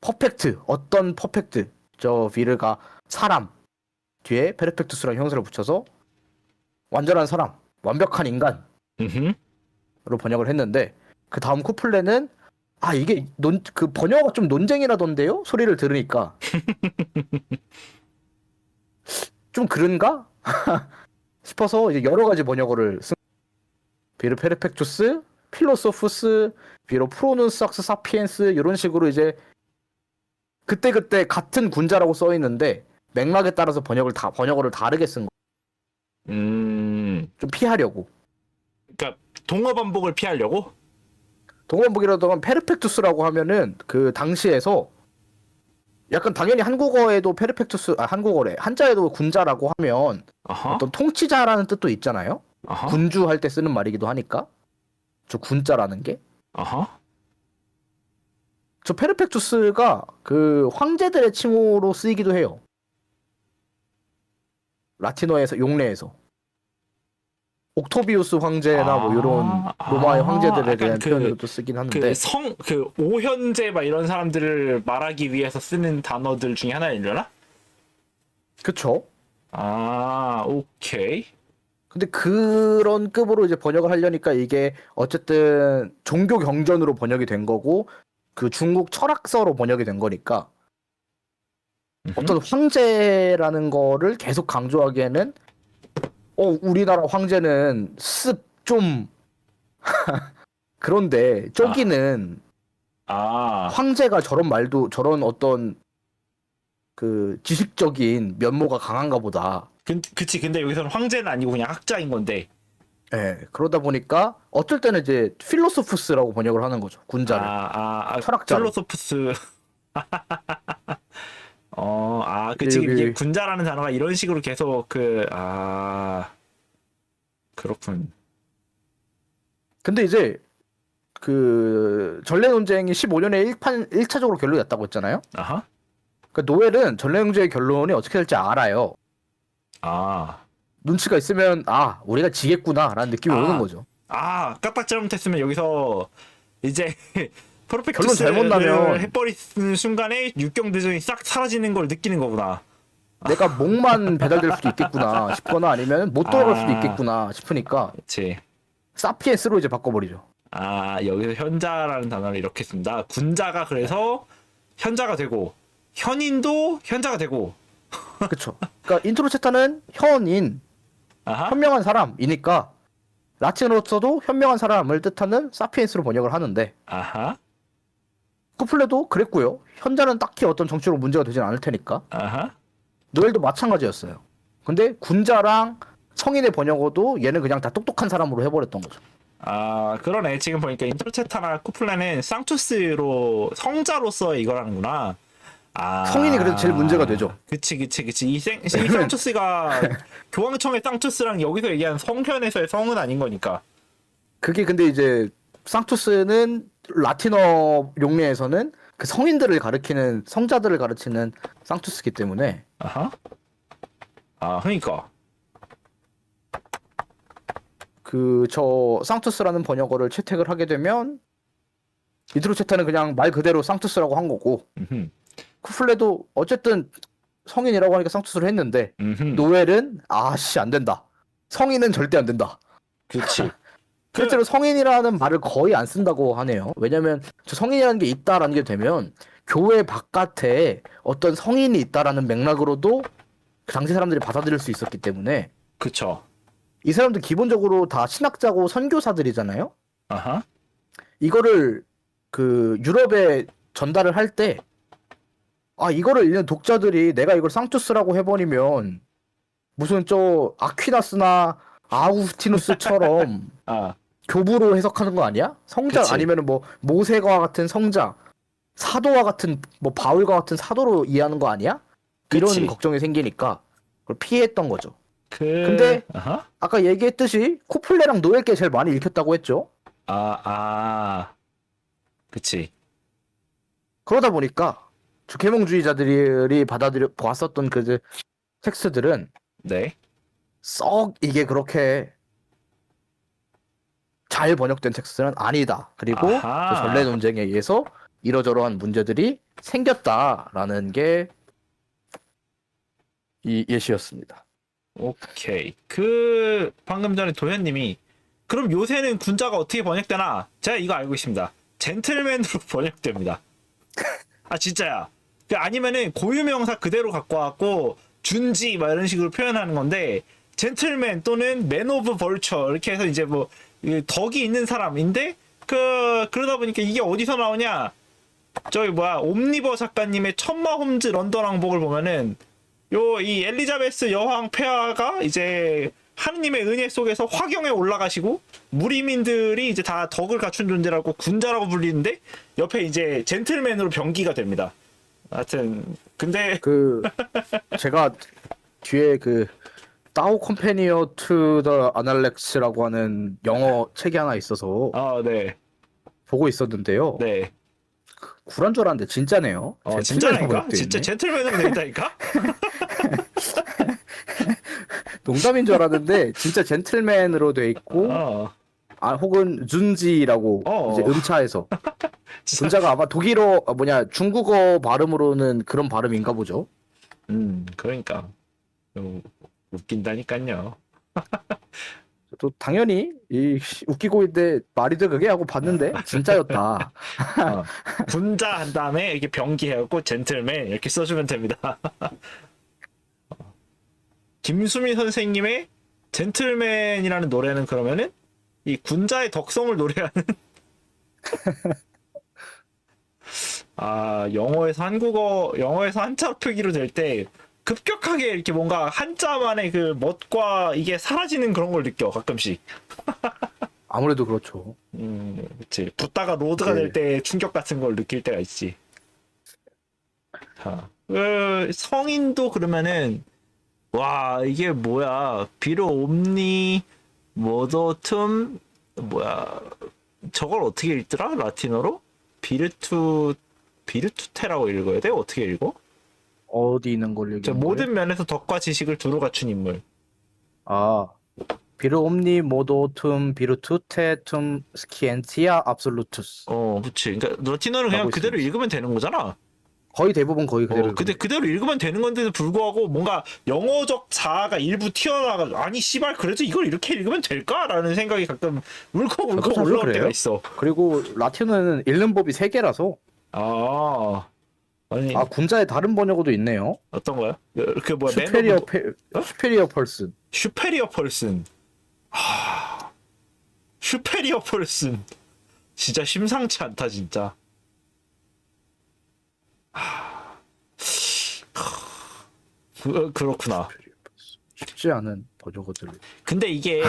퍼펙트, 어떤 퍼펙트, 저 비르가 사람 뒤에 페르펙투스라는 형사를 붙여서 완전한 사람, 완벽한 인간으로 음흠. 번역을 했는데, 그 다음 쿠플레는 이게 그 번역어가 좀 논쟁이라던데요? 소리를 들으니까 좀 그런가? 싶어서 이제 여러 가지 번역어를 쓴. 비르 페르펙투스, 필로소푸스, 비로 프로눈삭스 사피엔스, 이런 식으로 이제 그때그때 같은 군자라고 써 있는데 맥락에 따라서 번역어를 다르게 쓴 거. 좀 피하려고. 그러니까 동어 반복을 피하려고? 동원북이라도 하면 페르펙투스라고 하면은 그 당시에서 약간 당연히 한국어에도 한국어래. 한자에도 군자라고 하면 아하. 어떤 통치자라는 뜻도 있잖아요. 아하. 군주할 때 쓰는 말이기도 하니까. 저 군자라는 게. 아하. 저 페르펙투스가 그 황제들의 칭호로 쓰이기도 해요. 라틴어에서, 용례에서. 옥토비우스 황제나 뭐 이런 로마의 황제들에 대한 약간 표현으로도 쓰긴 하는데, 그 오현제 막 이런 사람들을 말하기 위해서 쓰는 단어들 중에 하나이려나? 그쵸? 오케이. 근데 그런 급으로 이제 번역을 하려니까 이게 어쨌든 종교 경전으로 번역이 된 거고, 그 중국 철학서로 번역이 된 거니까 어떤 황제라는 거를 계속 강조하기에는 우리나라 황제는 좀 그런데 저기는 황제가 저런 말도, 저런 어떤 그 지식적인 면모가 강한가 보다. 그치. 근데 여기서는 황제는 아니고 그냥 학자인 건데. 예, 그러다 보니까 어쩔 때는 이제 필로소푸스라고 번역을 하는 거죠. 군자를. 철학자로. 필로소프스. 그치. 이게 군자라는 단어가 이런 식으로 계속 그렇군. 근데 이제 그 전래 논쟁이 15년에 1차적으로 결론이 났다고 했잖아요. 아하. 그러니까 노엘은 전래 논쟁의 결론이 어떻게 될지 알아요. 눈치가 있으면 우리가 지겠구나라는 느낌이 오는 거죠. 깜빡 잘못했으면 여기서 이제 결론 잘못 퍼펙투스를 나면 해버리는 순간에 육경대전이 싹 사라지는 걸 느끼는 거구나. 내가 목만 배달될 수도 있겠구나 싶거나 아니면 못 돌아갈 수도 있겠구나 싶으니까 그치. 사피엔스로 이제 바꿔버리죠. 여기서 현자라는 단어를 이렇게 쓴다. 군자가 그래서 현자가 되고, 현인도 현자가 되고. 그쵸. 그러니까 인트로체타는 현인, 아하. 현명한 사람이니까 라틴어로서도 현명한 사람을 뜻하는 사피엔스로 번역을 하는데, 아하. 쿠플레도 그랬고요. 현자는 딱히 어떤 정치로 문제가 되진 않을 테니까. 아하. 노엘도 마찬가지였어요. 근데 군자랑 성인의 번역어도 얘는 그냥 다 똑똑한 사람으로 해버렸던 거죠. 그러네. 지금 보니까 인트로체타나 쿠플레는 쌍투스로 성자로서 이걸 하는구나. 성인이 그래도 제일 문제가 되죠. 그치. 이 쌍투스가 교황청의 쌍투스랑 여기서 얘기한 성현에서의 성은 아닌 거니까. 그게 근데 이제 쌍투스는 라틴어 용례에서는 그 성인들을 가리키는, 성자들을 가르치는 쌍투스기 때문에. 아하. 그러니까. 저 쌍투스라는 번역어를 채택을 하게 되면 인트로체타는 그냥 말 그대로 쌍투스라고 한 거고, 쿠플레도 어쨌든 성인이라고 하니까 쌍투스를 했는데, 노엘은 안 된다. 성인은 절대 안 된다. 그치. 실제로 성인이라는 말을 거의 안 쓴다고 하네요. 왜냐면 저 성인이라는 게 있다라는 게 되면 교회 바깥에 어떤 성인이 있다라는 맥락으로도 그 당시 사람들이 받아들일 수 있었기 때문에. 그쵸. 이 사람들 기본적으로 다 신학자고 선교사들이잖아요. 아하. 이거를 그 유럽에 전달을 할 때 이거를 읽는 독자들이 내가 이걸 쌍투스라고 해버리면 무슨 저 아퀴나스나 아우구스티누스처럼 교부로 해석하는 거 아니야? 성자. 그치. 아니면은 뭐 모세와 같은 성자, 사도와 같은 뭐 바울과 같은 사도로 이해하는 거 아니야? 이런 그치. 걱정이 생기니까 그걸 피했던 거죠. 근데 아하. 아까 얘기했듯이 코플레랑 노엘께 제일 많이 읽혔다고 했죠. 그치. 그러다 보니까 계몽주의자들이 받아들여 보았었던 그 텍스트들은 네. 썩 이게 그렇게 잘 번역된 텍스트는 아니다. 그리고 아하. 그 전래 논쟁에 의해서 이러저러한 문제들이 생겼다라는 게 이 예시였습니다. 오케이. 방금 전에 도현님이 그럼 요새는 군자가 어떻게 번역되나? 제가 이거 알고 있습니다. 젠틀맨으로 번역됩니다. 진짜야. 아니면은 고유명사 그대로 갖고 와갖고 준지 막 이런 식으로 표현하는 건데 젠틀맨 또는 맨 오브 벌처 이렇게 해서 이제 뭐 덕이 있는 사람인데 그러다 보니까 이게 어디서 나오냐? 저기 옴니버 작가님의 천마 홈즈 런던 왕복을 보면은 이 엘리자베스 여왕 폐하가 이제 하느님의 은혜 속에서 화경에 올라가시고 무리민들이 이제 다 덕을 갖춘 존재라고 군자라고 불리는데 옆에 이제 젠틀맨으로 병기가 됩니다. 하여튼 근데 제가 뒤에 다오 컴패니어 투 더 아날렉스라고 하는 영어 책이 하나 있어서 네. 보고 있었는데요. 네. 구란 줄 알았는데 진짜네요. 진짜라니까? 진짜 젠틀맨으로 되있다니까? 농담인 줄 알았는데 진짜 젠틀맨으로 돼 있고 혹은 준지라고 이제 음차해서 군자가 아마 독일어 중국어 발음으로는 그런 발음인가 보죠. 그러니까 웃긴다니까요. 또 당연히 웃기고 있는데 말이도 그게 하고 봤는데 진짜였다. 군자 한 다음에 이렇게 병기해갖고 젠틀맨 이렇게 써주면 됩니다. 김수미 선생님의 젠틀맨이라는 노래는 그러면은 이 군자의 덕성을 노래하는 영어에서 한자 표기로 될 때 급격하게 이렇게 뭔가 한자만의 그 멋과 이게 사라지는 그런 걸 느껴 가끔씩. 아무래도 그렇죠. 그치. 붙다가 로드가 될 때 충격 같은 걸 느낄 때가 있지. 성인도 그러면은 이게 뭐야? 비로 옴니 머더툼 저걸 어떻게 읽더라? 라틴어로? 비르투테라고 읽어야 돼? 어떻게 읽어? 어디 있는 걸 얘기하는 모든 거예요? 면에서 덕과 지식을 두루 갖춘 인물. 비르 옴니 모도툼 비르투테툼 스키엔티아 압솔루투스. 그치. 그러니까 라틴어는 그냥 그대로 있습니다. 읽으면 되는 거잖아. 거의 대부분 거의 그대로. 근데 그대로 읽으면 되는 건데도 불구하고 뭔가 영어적 자아가 일부 튀어나가 아니 씨발 그래도 이걸 이렇게 읽으면 될까라는 생각이 가끔 울컥울컥 올라올 그래요? 때가 있어. 그리고 라틴어는 읽는 법이 3개라서 아니 군자의 다른 번역어도 있네요. 어떤 거야? 슈페리어 펄슨. 슈페리어 펄슨. 슈페리어 펄슨. 진짜 심상치 않다 진짜. 그렇구나. 쉽지 않은 번역어들. 근데 이게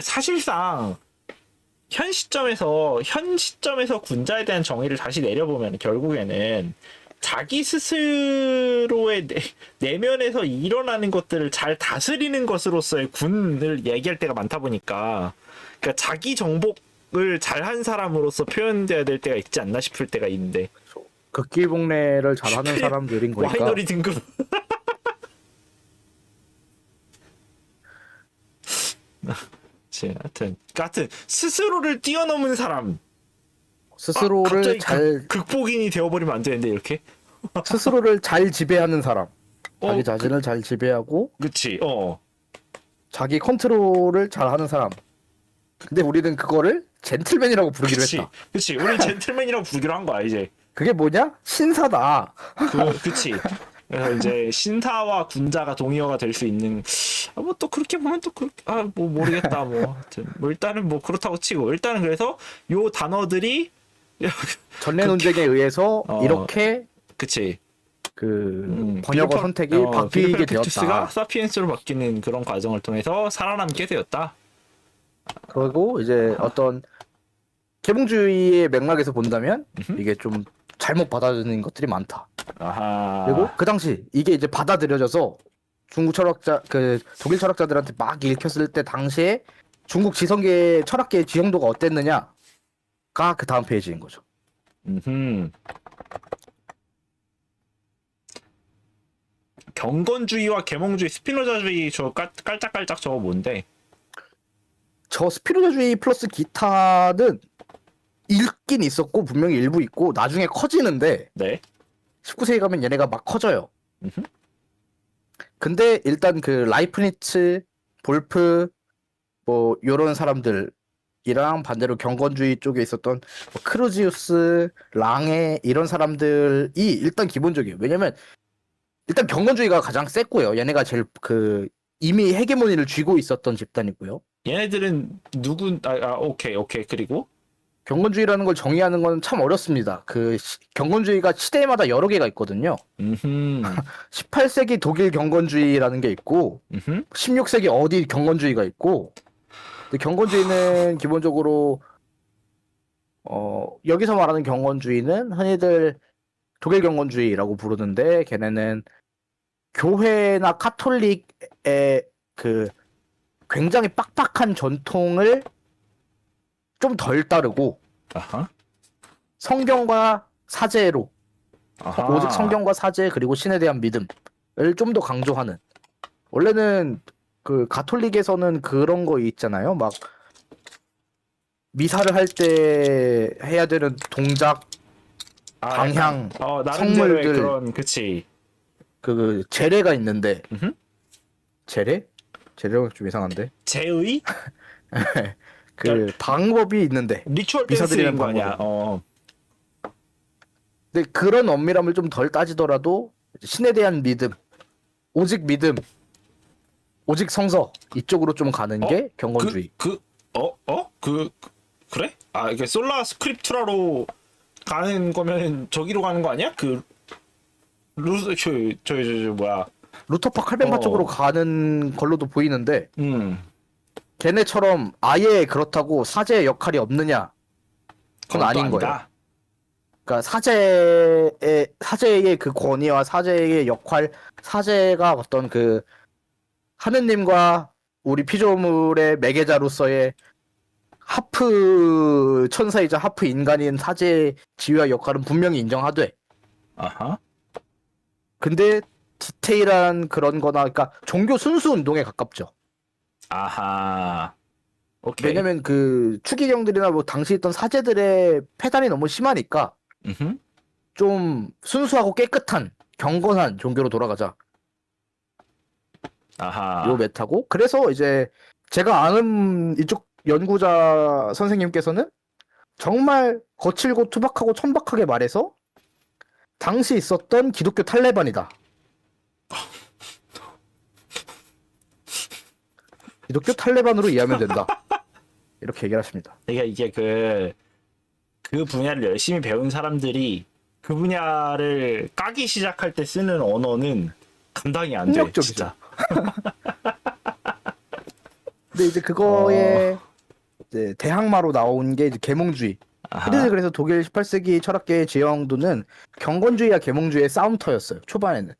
사실상 현 시점에서 군자에 대한 정의를 다시 내려보면 결국에는 자기 스스로의 내면에서 일어나는 것들을 잘 다스리는 것으로서의 군을 얘기할 때가 많다 보니까 그러니까 자기 정복을 잘한 사람으로서 표현돼야 될 때가 있지 않나 싶을 때가 있는데 극기봉래를 잘하는 사람들인 거니까. 와이너리 등급. 하여튼 스스로를 뛰어넘은 사람. 스스로를 잘 극복인이 되어버리면 안 되는데 이렇게. 스스로를 잘 지배하는 사람. 자기 자신을 잘 지배하고. 그치. 자기 컨트롤을 잘하는 사람. 근데 우리는 그거를 젠틀맨이라고 부르기로 했다. 그치. 우리 젠틀맨이라고 부르기로 한 거야 이제. 그게 뭐냐? 신사다. 그치. 그래서 이제 신사와 군자가 동의어가 될 수 있는 뭐 또 그렇게 보면 또 그렇게 뭐 모르겠다 하여튼 일단은 뭐 그렇다고 치고 일단은 그래서 요 단어들이 전래 논쟁에 의해서 이렇게 그치 번역어 선택이 바뀌게 되었다. 사피엔스로 바뀌는 그런 과정을 통해서 살아남게 되었다. 그리고 이제 어떤 계몽주의의 맥락에서 본다면 이게 좀 잘못 받아들이는 것들이 많다. 아하. 그리고 그 당시 이게 이제 받아들여져서 중국 철학자 그 독일 철학자들한테 막 읽혔을 때 당시에 중국 지성계 철학계의 지형도가 어땠느냐가 그 다음 페이지인 거죠. 음. 경건주의와 계몽주의, 스피노자주의 저 깔짝깔짝 저거 뭔데? 저 스피노자주의 플러스 기타는 읽긴 있었고 분명히 일부 있고 나중에 커지는데 네. 19세기 가면 얘네가 막 커져요. 음흠. 근데 일단 그 라이프니츠, 볼프 뭐 요런 사람들이랑 반대로 경건주의 쪽에 있었던 뭐 크루지우스, 랑에 이런 사람들이 일단 기본적이에요. 왜냐면 일단 경건주의가 가장 셌고요. 얘네가 제일 그 이미 헤게모니를 쥐고 있었던 집단이고요. 얘네들은 오케이. 그리고 경건주의라는 걸 정의하는 건 참 어렵습니다. 경건주의가 시대마다 여러 개가 있거든요. 음흠. 18세기 독일 경건주의라는 게 있고, 음흠. 16세기 어디 경건주의가 있고, 근데 경건주의는 기본적으로 여기서 말하는 경건주의는 흔히들 독일 경건주의라고 부르는데, 걔네는 교회나 카톨릭의 그 굉장히 빡빡한 전통을 좀 덜 따르고 아하. 성경과 사제로 아하. 오직 성경과 사제 그리고 신에 대한 믿음을 좀 더 강조하는. 원래는 그 가톨릭에서는 그런 거 있잖아요. 막 미사를 할 때 해야 되는 동작, 방향, 나름대로의 성물들. 그런 그치. 그 제례가 있는데 음흠. 제례? 제례가 좀 이상한데. 제의 그 방법이 있는데 리추얼 미사 댄스인 드리는 거 아니야. 근데 그런 엄밀함을 좀 덜 따지더라도 신에 대한 믿음, 오직 믿음, 오직 성서 이쪽으로 좀 가는 게 경건주의. 그래? 이게 솔라 스크립투라로 가는 거면 저기로 가는 거 아니야? 그 루스 저 뭐야? 루터파 칼뱅파 어. 쪽으로 가는 걸로도 보이는데 음. 걔네처럼 아예 그렇다고 사제의 역할이 없느냐? 그건 또 아닌 거예요. 아니다. 그러니까 사제의 그 권위와 사제의 역할, 사제가 어떤 그 하느님과 우리 피조물의 매개자로서의 하프 천사이자 하프 인간인 사제의 지위와 역할은 분명히 인정하되, 아하. 근데 디테일한 그런 거나, 그러니까 종교 순수 운동에 가깝죠. 아하. 오케이. 왜냐면 그 추기경들이나 뭐 당시 있던 사제들의 폐단이 너무 심하니까 음흠. 좀 순수하고 깨끗한 경건한 종교로 돌아가자. 아하. 요 메타고, 그래서 이제 제가 아는 이쪽 연구자 선생님께서는 정말 거칠고 투박하고 천박하게 말해서 당시 있었던 기독교 탈레반이다. 기독교 탈레반으로 이해하면 된다. 이렇게 얘기를 하십니다. 그러니까 이게 그 분야를 열심히 배운 사람들이 그 분야를 까기 시작할 때 쓰는 언어는 감당이 안 돼. 폭력적이죠. 진짜. 근데 이제 그거에 이제 대항마로 나온 게 이제 계몽주의. 아하. 그래서 독일 18세기 철학계의 지형도는 경건주의와 계몽주의의 싸움터였어요. 초반에는.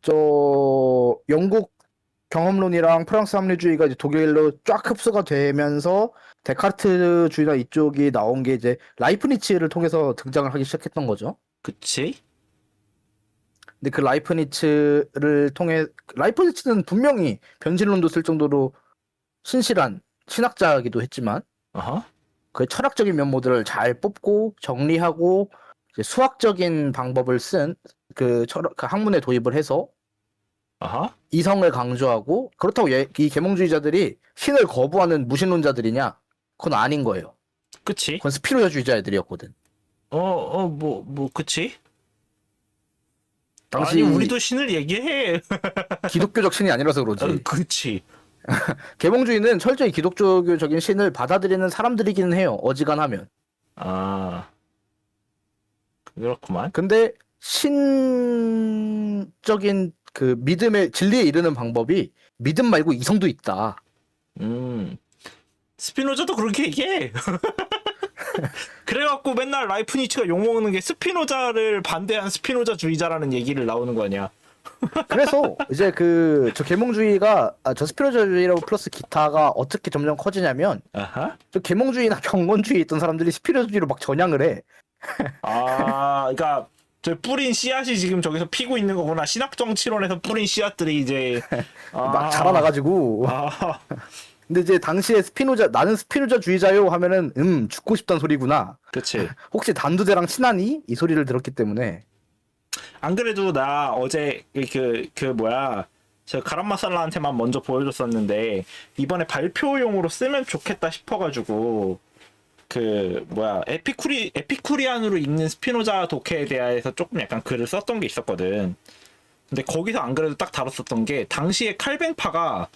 저 영국 경험론이랑 프랑스 합리주의가 이제 독일로 쫙 흡수가 되면서 데카르트주의나 이쪽이 나온 게 이제 라이프니츠를 통해서 등장을 하기 시작했던 거죠. 그치? 근데 그 라이프니츠를 통해, 라이프니츠는 분명히 변질론도 쓸 정도로 신실한 신학자이기도 했지만 아하. 그 철학적인 면모들을 잘 뽑고 정리하고 이제 수학적인 방법을 쓴 그 학문에 도입을 해서 아하. 이성을 강조하고, 그렇다고 이 계몽주의자들이 신을 거부하는 무신론자들이냐? 그건 아닌 거예요. 그치? 그건 스피노자주의자들이었거든. 그치? 당시 아니, 우리도 신을 얘기해. 기독교적 신이 아니라서 그러지. 그치. 계몽주의는 철저히 기독교적인 신을 받아들이는 사람들이기는 해요. 어지간하면. 그렇구만. 근데 신적인 그 믿음의 진리에 이르는 방법이 믿음 말고 이성도 있다. 스피노자도 그렇게 얘기해. 그래갖고 맨날 라이프니츠가 욕먹는 게 스피노자를 반대한 스피노자주의자라는 얘기를 나오는 거 아니야. 그래서 이제 저 계몽주의가 저 스피노자주의라고 플러스 기타가 어떻게 점점 커지냐면 아하. 저 계몽주의나 경건주의에 있던 사람들이 스피노자주의로 막 전향을 해. 아, 그러니까 저 뿌린 씨앗이 지금 저기서 피고 있는 거구나. 신학 정치론에서 뿌린 씨앗들이 이제 막 자라나가지고. 아, 근데 이제 당시에 나는 스피노자주의자요 하면은 죽고 싶단 소리구나. 그치. 혹시 단두대랑 친하니? 이 소리를 들었기 때문에. 안 그래도 나 어제 뭐야. 저 가람마살라한테만 먼저 보여줬었는데 이번에 발표용으로 쓰면 좋겠다 싶어가지고 에피쿠리안으로 읽는 스피노자 독해에 대해서 조금 약간 글을 썼던 게 있었거든. 근데 거기서 안 그래도 딱 다뤘었던 게 당시에 칼뱅파가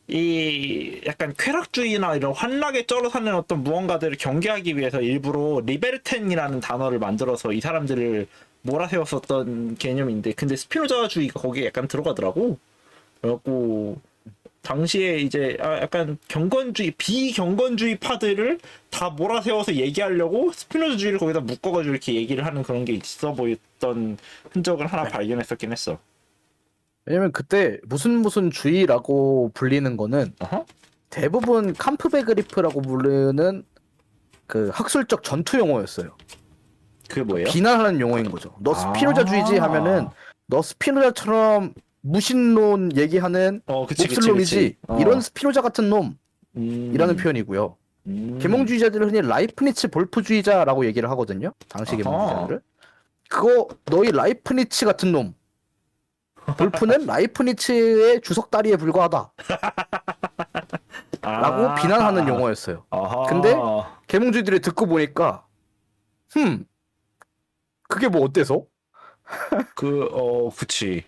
이 약간 쾌락주의나 이런 환락에 쩔어 사는 어떤 무언가들을 경계하기 위해서 일부러 리베르텐이라는 단어를 만들어서 이 사람들을 몰아세웠었던 개념인데, 근데 스피노자주의가 거기에 약간 들어가더라고. 그래갖고 당시에 이제 약간 비경건주의 파들을 다 몰아세워서 얘기하려고 스피노자주의를 거기다 묶어가지고 이렇게 얘기를 하는 그런 게 있어 보였던 흔적을 하나 발견했었긴 했어. 왜냐면 그때 무슨 주의라고 불리는 거는 어허? 대부분 캄프베그리프라고 부르는 그 학술적 전투 용어였어요. 그게 뭐예요? 비난하는 용어인 거죠. 너 스피노자주의지 하면은 너 스피노자처럼 무신론 얘기하는 그치, 몹쓸놈이지 그치. 이런 스피노자 같은 놈이라는 표현이고요. 계몽주의자들은 흔히 라이프니츠 볼프주의자라고 얘기를 하거든요. 당시 아하. 계몽주의자들을. 그거 너희 라이프니츠 같은 놈. 볼프는 라이프니츠의 주석다리에 불과하다. 라고 비난하는 용어였어요. 아하. 근데 계몽주의들이 듣고 보니까 그게 뭐 어때서? 그치.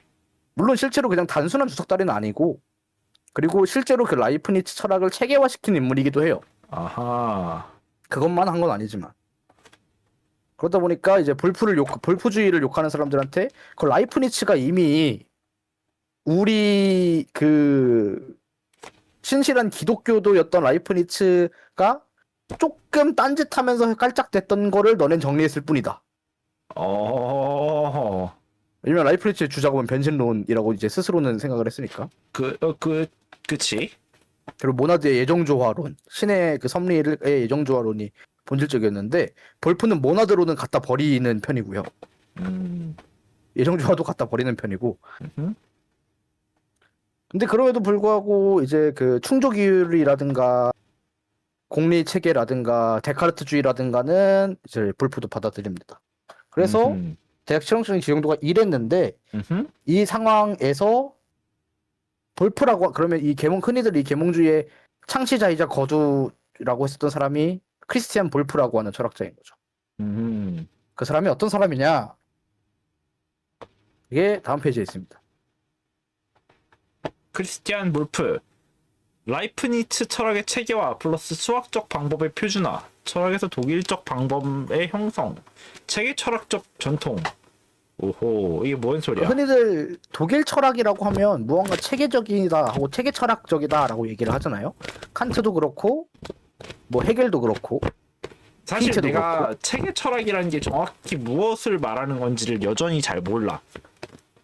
물론 실제로 그냥 단순한 주석다리는 아니고 그리고 실제로 그 라이프니츠 철학을 체계화시킨 인물이기도 해요. 아하. 그것만 한 건 아니지만. 그러다 보니까 이제 볼프주의를 욕하는 사람들한테 그 라이프니츠가 이미 우리 신실한 기독교도였던 라이프니츠가 조금 딴짓하면서 깔짝댔던 거를 너넨 정리했을 뿐이다. 왜냐면 라이프니츠의 주작은 변신론이라고 이제 스스로는 생각을 했으니까. 그치. 그리고 모나드의 예정조화론, 신의 그 섭리의 예정조화론이 본질적이었는데 볼프는 모나드론은 갖다 버리는 편이고요. 예정조화도 갖다 버리는 편이고. 근데 그럼에도 불구하고 이제 그 충족이율이라든가 공리 체계라든가 데카르트주의라든가는 이제 볼프도 받아들입니다. 그래서 대학 실용적인 지형도가 이랬는데 이 상황에서 볼프라고 그러면 흔히들 이 계몽주의의 창시자이자 거두라고 했었던 사람이 크리스티안 볼프라고 하는 철학자인 거죠. 그 사람이 어떤 사람이냐? 이게 다음 페이지에 있습니다. 크리스티안 볼프. 라이프니츠 철학의 체계화 플러스 수학적 방법의 표준화, 철학에서 독일적 방법의 형성, 체계 철학적 전통. 오호, 이게 뭔 소리야? 흔히들 독일 철학이라고 하면 무언가 체계적이다 하고 체계 철학적이다라고 얘기를 하잖아요. 칸트도 그렇고 뭐 헤겔도 그렇고. 사실 핀체도 내가 그렇고. 체계 철학이라는 게 정확히 무엇을 말하는 건지를 여전히 잘 몰라.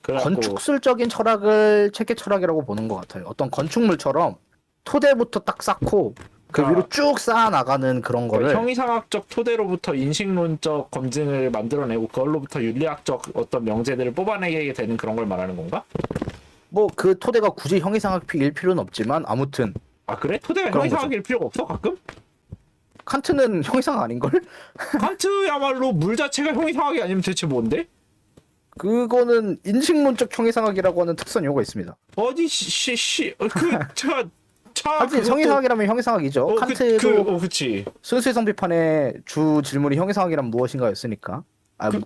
그래갖고 건축술적인 철학을 체계 철학이라고 보는 것 같아요. 어떤 건축물처럼 토대부터 딱 쌓고 그 위로 쭉 쌓아 나가는 그런 거를 형이상학적 토대로부터 인식론적 검증을 만들어내고 그걸로부터 윤리학적 어떤 명제들을 뽑아내게 되는 그런 걸 말하는 건가? 뭐 그 토대가 굳이 형이상학일 필요는 없지만 아무튼 아 그래? 토대가 그런 형이상학일 필요가 없어 가끔? 칸트는 형이상 아닌걸? 칸트야말로 물 자체가 형이상학이 아니면 대체 뭔데? 그거는 인식론적 형이상학이라고 하는 특수한 용어가 있습니다. 어디 하긴 성이상학이라면 형이상학이죠. 칸트도 그치. 순수의 성비판의 주 질문이 형이상학이란 무엇인가였으니까.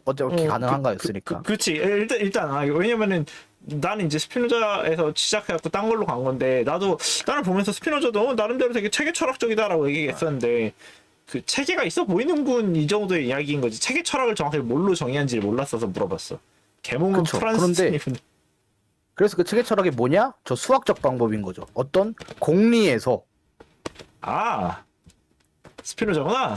어떻게 가능한가였으니까. 그치. 일단 왜냐면은 나는 이제 스피노자에서 시작해갖고 딴 걸로 간 건데 나는 보면서 스피노자도 나름대로 되게 체계 철학적이다라고 얘기했었는데 그 체계가 있어 보이는군 이 정도의 이야기인 거지. 체계 철학을 정확히 뭘로 정의한지를 몰랐어서 물어봤어. 개몽은 프란스. 그래서 그 체계 철학이 뭐냐? 저 수학적 방법인 거죠. 어떤 공리에서 스피노자구나.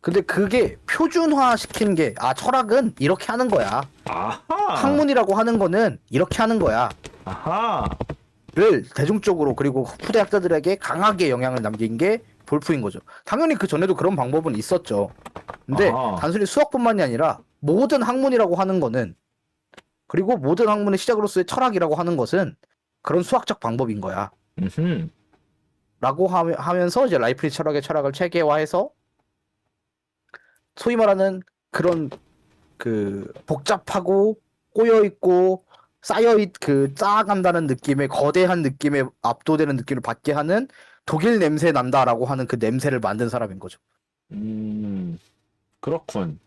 근데 그게 표준화 시킨 게, 철학은 이렇게 하는 거야. 아하. 학문이라고 하는 거는 이렇게 하는 거야. 아하. 를 대중적으로 그리고 후대 학자들에게 강하게 영향을 남긴 게 볼프인 거죠. 당연히 그 전에도 그런 방법은 있었죠. 근데 아하. 단순히 수학뿐만이 아니라 모든 학문이라고 하는 거는, 그리고 모든 학문의 시작으로서의 철학이라고 하는 것은 그런 수학적 방법인 거야. 음흠. 라고 하면서 이제 라이프니츠 철학의 철학을 체계화해서 소위 말하는 그런 그 복잡하고 꼬여있고 쌓아간다는 느낌의, 거대한 느낌에 압도되는 느낌을 받게 하는 독일 냄새 난다라고 하는 그 냄새를 만든 사람인 거죠. 그렇군.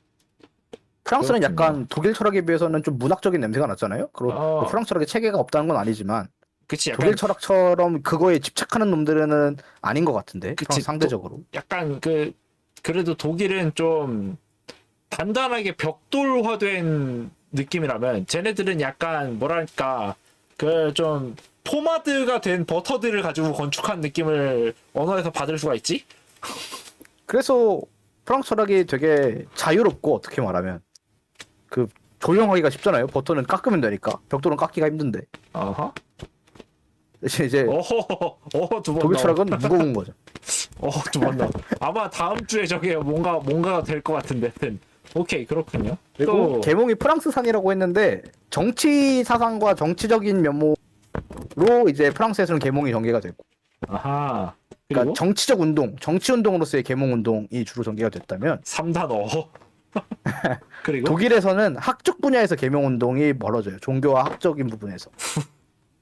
프랑스는 그렇군요. 약간 독일 철학에 비해서는 좀 문학적인 냄새가 났잖아요. 그리고 어. 프랑스 철학에 체계가 없다는 건 아니지만 그치, 약간, 독일 철학처럼 그거에 집착하는 놈들은 아닌 것 같은데, 그치, 프랑스 상대적으로. 약간 그래도 독일은 좀 단단하게 벽돌화된 느낌이라면, 쟤네들은 약간, 뭐랄까, 좀, 포마드가 된 버터들을 가지고 건축한 느낌을 언어에서 받을 수가 있지? 그래서 프랑스 철학이 되게 자유롭고, 어떻게 말하면 그 조형하기가 쉽잖아요. 버터는 깎으면 되니까. 벽돌은 깎기가 힘든데. 어허. 대신 이제 어허, 두 번 독일 더. 철학은 무거운 거죠. 두 번 더. 아마 다음 주에 저게 뭔가가 될 것 같은데. 하여튼. 오케이, 그렇군요. 그리고 또, 계몽이 프랑스산이라고 했는데 정치 사상과 정치적인 면모로 이제 프랑스에서는 계몽이 전개가 됐고, 아하. 그러니까 그리고 정치적 운동, 정치 운동으로서의 계몽 운동이 주로 전개가 됐다면 3단 어허. 그리고 독일에서는 학적 분야에서 계몽 운동이 벌어져요. 종교와 학적인 부분에서,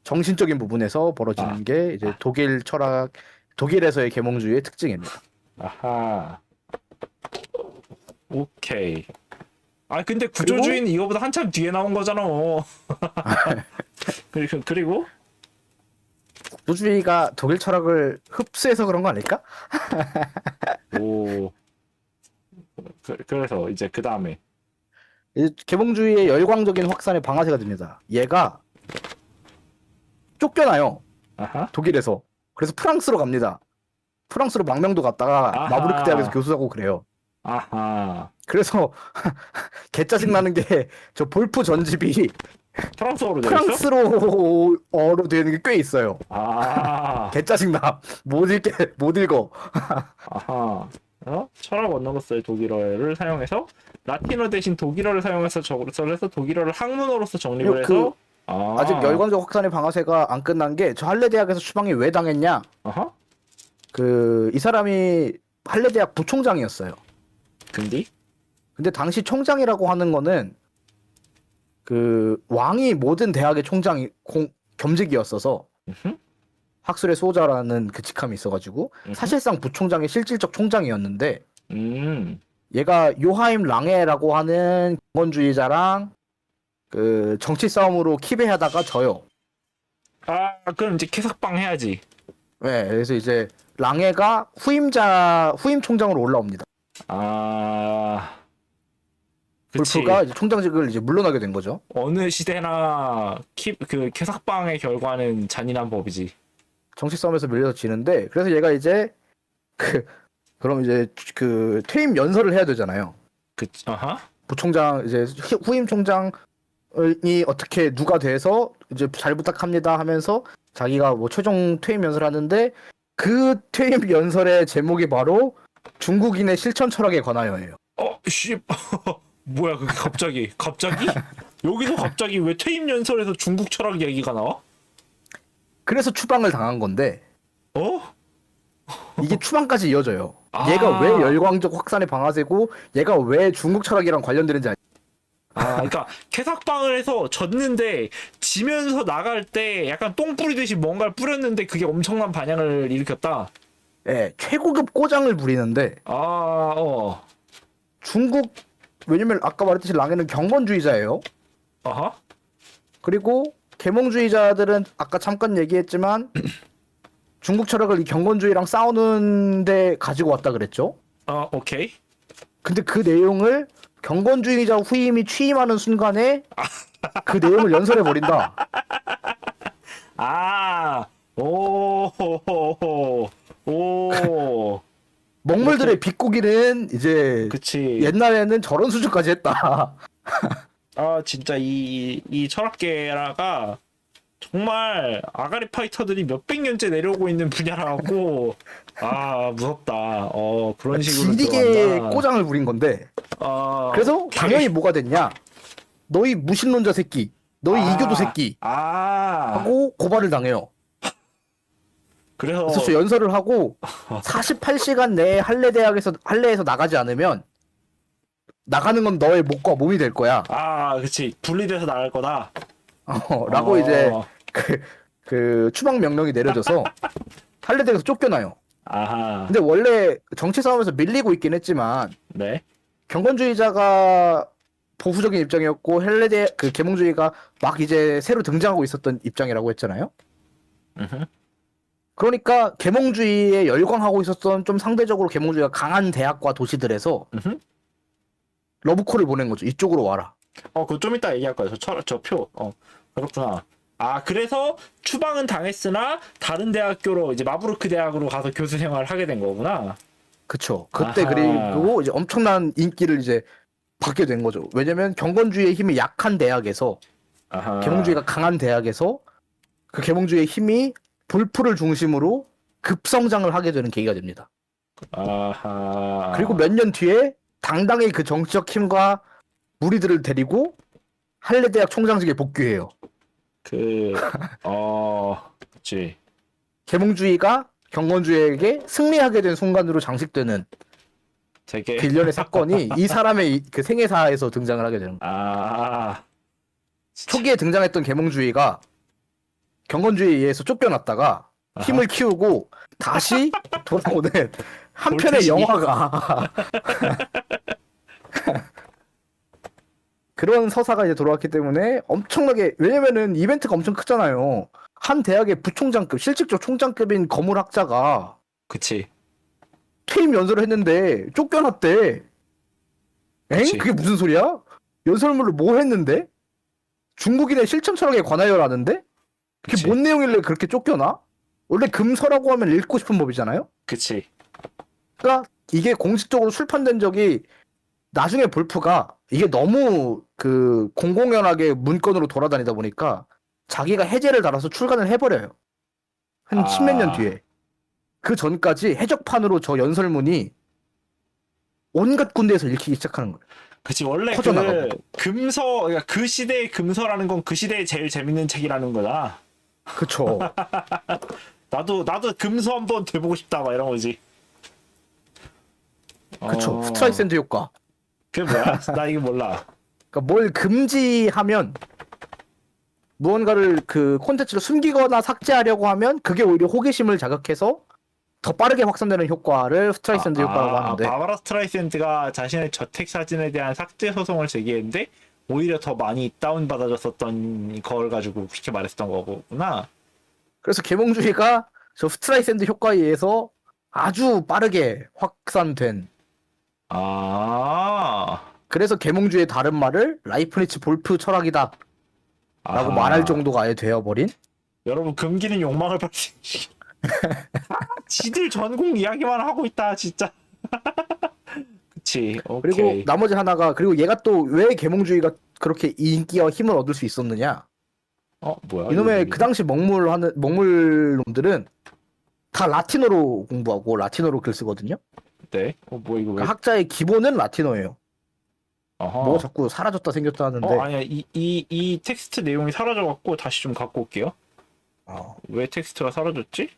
정신적인 부분에서 벌어지는 게 이제 독일 철학, 독일에서의 계몽주의의 특징입니다. 아하. 오케이. 근데 구조주의는 이거보다 한참 뒤에 나온 거잖아. 그리고 구조주의가 독일 철학을 흡수해서 그런 거 아닐까? 오. 그래서 이제 그 다음에 이 계몽주의의 열광적인 확산의 방아쇠가 됩니다. 얘가 쫓겨나요. 아하. 독일에서. 그래서 프랑스로 갑니다. 프랑스로 망명도 갔다가 아하. 마브리크 대학에서 교수하고 그래요. 아하. 그래서 개짜증 나는 게 저 볼프 전집이 프랑스어로 되어 있어? 프랑스어로 되는 게 꽤 있어요. 아. 개짜증 나. 못 읽어. 아하. 철학 언어로서의 독일어를 사용해서 라틴어 대신 독일어를 사용해서 적어서 해서 독일어를 학문어로서 정립을 해서 아직 열광적 확산의 방아쇠가 안 끝난 게, 저 할레 대학에서 추방이 왜 당했냐? 아하. 이 사람이 할레 대학 부총장이었어요. 근데 당시 총장이라고 하는 거는 왕이 모든 대학의 총장이 겸직이었어서 음흠. 학술의 수호자라는 그 직함이 있어가지고 사실상 부총장의 실질적 총장이었는데, 얘가 요하임 랑에라고 하는 경건주의자랑 정치 싸움으로 키베하다가 져요. 그럼 이제 캐삭방 해야지. 네, 그래서 이제 랑에가 후임 총장으로 올라옵니다. 그치. 볼프가 이제 총장직을 이제 물러나게 된 거죠. 어느 시대나 캐삭방의 결과는 잔인한 법이지. 정치 싸움에서 밀려서 지는데, 그래서 얘가 이제 그럼 이제 퇴임 연설을 해야 되잖아요. 아하. 부총장 이제 후임 총장이 어떻게 누가 돼서 이제 잘 부탁합니다 하면서 자기가 뭐 최종 퇴임 연설을 하는데, 그 퇴임 연설의 제목이 바로 중국인의 실천 철학에 관하여예요. 씨. 뭐야, 그게 갑자기? 여기서 갑자기 왜 퇴임 연설에서 중국 철학 얘기가 나와? 그래서 추방을 당한 건데, 이게 추방까지 이어져요. 얘가 왜 열광적 확산의 방아쇠고 얘가 왜 중국 철학이랑 관련되는지 그러니까 캐삭방을 해서 졌는데 지면서 나갈 때 약간 똥 뿌리듯이 뭔가를 뿌렸는데 그게 엄청난 반향을 일으켰다. 예, 최고급 꼬장을 부리는데, 중국, 왜냐면 아까 말했듯이 랑에는 경건주의자예요. 아하. 그리고 계몽주의자들은 아까 잠깐 얘기했지만 중국 철학을 이 경건주의랑 싸우는데 가지고 왔다 그랬죠. 오케이. 근데 그 내용을 경건주의자 후임이 취임하는 순간에 그 내용을 연설해 버린다. 오. 인물들의 빗고기는 이제 그치. 옛날에는 저런 수준까지 했다. 아 진짜 이 철학계라가 정말 아가리 파이터들이 몇백 년째 내려오고 있는 분야라고. 아 무섭다. 그런 식으로 지리게 들어간다. 꼬장을 부린 건데. 그래서 오케이. 당연히 뭐가 됐냐? 너희 무신론자 새끼, 너희 이교도 새끼 하고 고발을 당해요. 그래서 그래서 저 연설을 하고 48시간 내에 할례에서 나가지 않으면 나가는 건 너의 목과 몸이 될 거야. 그치 분리돼서 나갈 거다. 라고 이제 그 추방 명령이 내려져서 할례대에서 쫓겨나요. 아하. 근데 원래 정치 싸움에서 밀리고 있긴 했지만 네. 경건주의자가 보수적인 입장이었고 그 계몽주의가 막 이제 새로 등장하고 있었던 입장이라고 했잖아요. 음흠. 그러니까 계몽주의에 열광하고 있었던 좀 상대적으로 계몽주의가 강한 대학과 도시들에서 음흠. 러브콜을 보낸 거죠. 이쪽으로 와라. 그거 좀 이따 얘기할 거야. 저 표. 그렇구나. 그래서 추방은 당했으나 다른 대학교로 이제 마부르크 대학으로 가서 교수 생활을 하게 된 거구나. 그쵸. 그때 아하. 그리고 이제 엄청난 인기를 이제 받게 된 거죠. 왜냐면 경건주의의 힘이 약한 대학에서 아하. 계몽주의가 강한 대학에서 그 계몽주의의 힘이 볼프를 중심으로 급성장을 하게 되는 계기가 됩니다. 아하. 그리고 몇 년 뒤에 당당히 그 정치적 힘과 무리들을 데리고 할례대학 총장직에 복귀해요. 그치. 계몽주의가 경건주의에게 승리하게 된 순간으로 장식되는 되게. 그 일련의 사건이 이 사람의 그 생애사에서 등장을 하게 되는 거예요. 초기에 등장했던 계몽주의가 경건주의에 의해서 쫓겨났다가 힘을 키우고 다시 돌아오는 한 편의 볼트식이. 영화가 그런 서사가 이제 돌아왔기 때문에 엄청나게, 왜냐면은 이벤트가 엄청 크잖아요. 한 대학의 부총장급, 실직적 총장급인 거물학자가 그치. 퇴임 연설을 했는데 쫓겨났대. 그치. 그게 무슨 소리야? 연설문을 뭐 했는데? 중국인의 실천 철학에 관하여라는데? 그게 그치. 뭔 내용일래 그렇게 쫓겨나? 원래 금서라고 하면 읽고 싶은 법이잖아요? 그치. 그러니까 이게 공식적으로 출판된 적이, 나중에 볼프가 이게 너무 그 공공연하게 문건으로 돌아다니다 보니까 자기가 해제를 달아서 출간을 해버려요. 한 십몇 년 뒤에. 그 전까지 해적판으로 저 연설문이 온갖 군데에서 읽히기 시작하는 거예요. 그치. 원래 퍼져나가고. 그러니까 그 시대의 금서라는 건 그 시대에 제일 재밌는 책이라는 거다. 그쵸. 나도 금서 한번 돼보고 싶다 막 이런 거지. 그쵸. 스트라이센드 효과. 그게 뭐야? 나 이거 몰라. 그러니까 뭘 금지하면, 무언가를 그 콘텐츠를 숨기거나 삭제하려고 하면 그게 오히려 호기심을 자극해서 더 빠르게 확산되는 효과를 스트라이센드 효과라고 하는데. 바바라 스트라이센드가 자신의 저택 사진에 대한 삭제 소송을 제기했는데 오히려 더 많이 다운받아줬었던 걸 가지고 그렇게 말했던 거구나. 그래서 계몽주의가 저 스트라이센드 효과에 의해서 아주 빠르게 확산된, 그래서 계몽주의의 다른 말을 라이프니츠 볼프 철학이다 라고 말할 정도가 아예 되어버린. 여러분 금기는 욕망을 발생시. 지들 전공 이야기만 하고 있다 진짜. 그치. 오케이. 그리고 나머지 하나가, 그리고 얘가 또 왜 계몽주의가 그렇게 인기와 힘을 얻을 수 있었느냐, 뭐야? 이놈의 그 당시 먹물놈들은 다 라틴어로 공부하고 라틴어로 글 쓰거든요. 네. 뭐 이거 왜? 그러니까 학자의 기본은 라틴어예요. 어허. 뭐 자꾸 사라졌다 생겼다 하는데. 아니야. 이 텍스트 내용이 사라져갖고 다시 좀 갖고 올게요. 왜 텍스트가 사라졌지?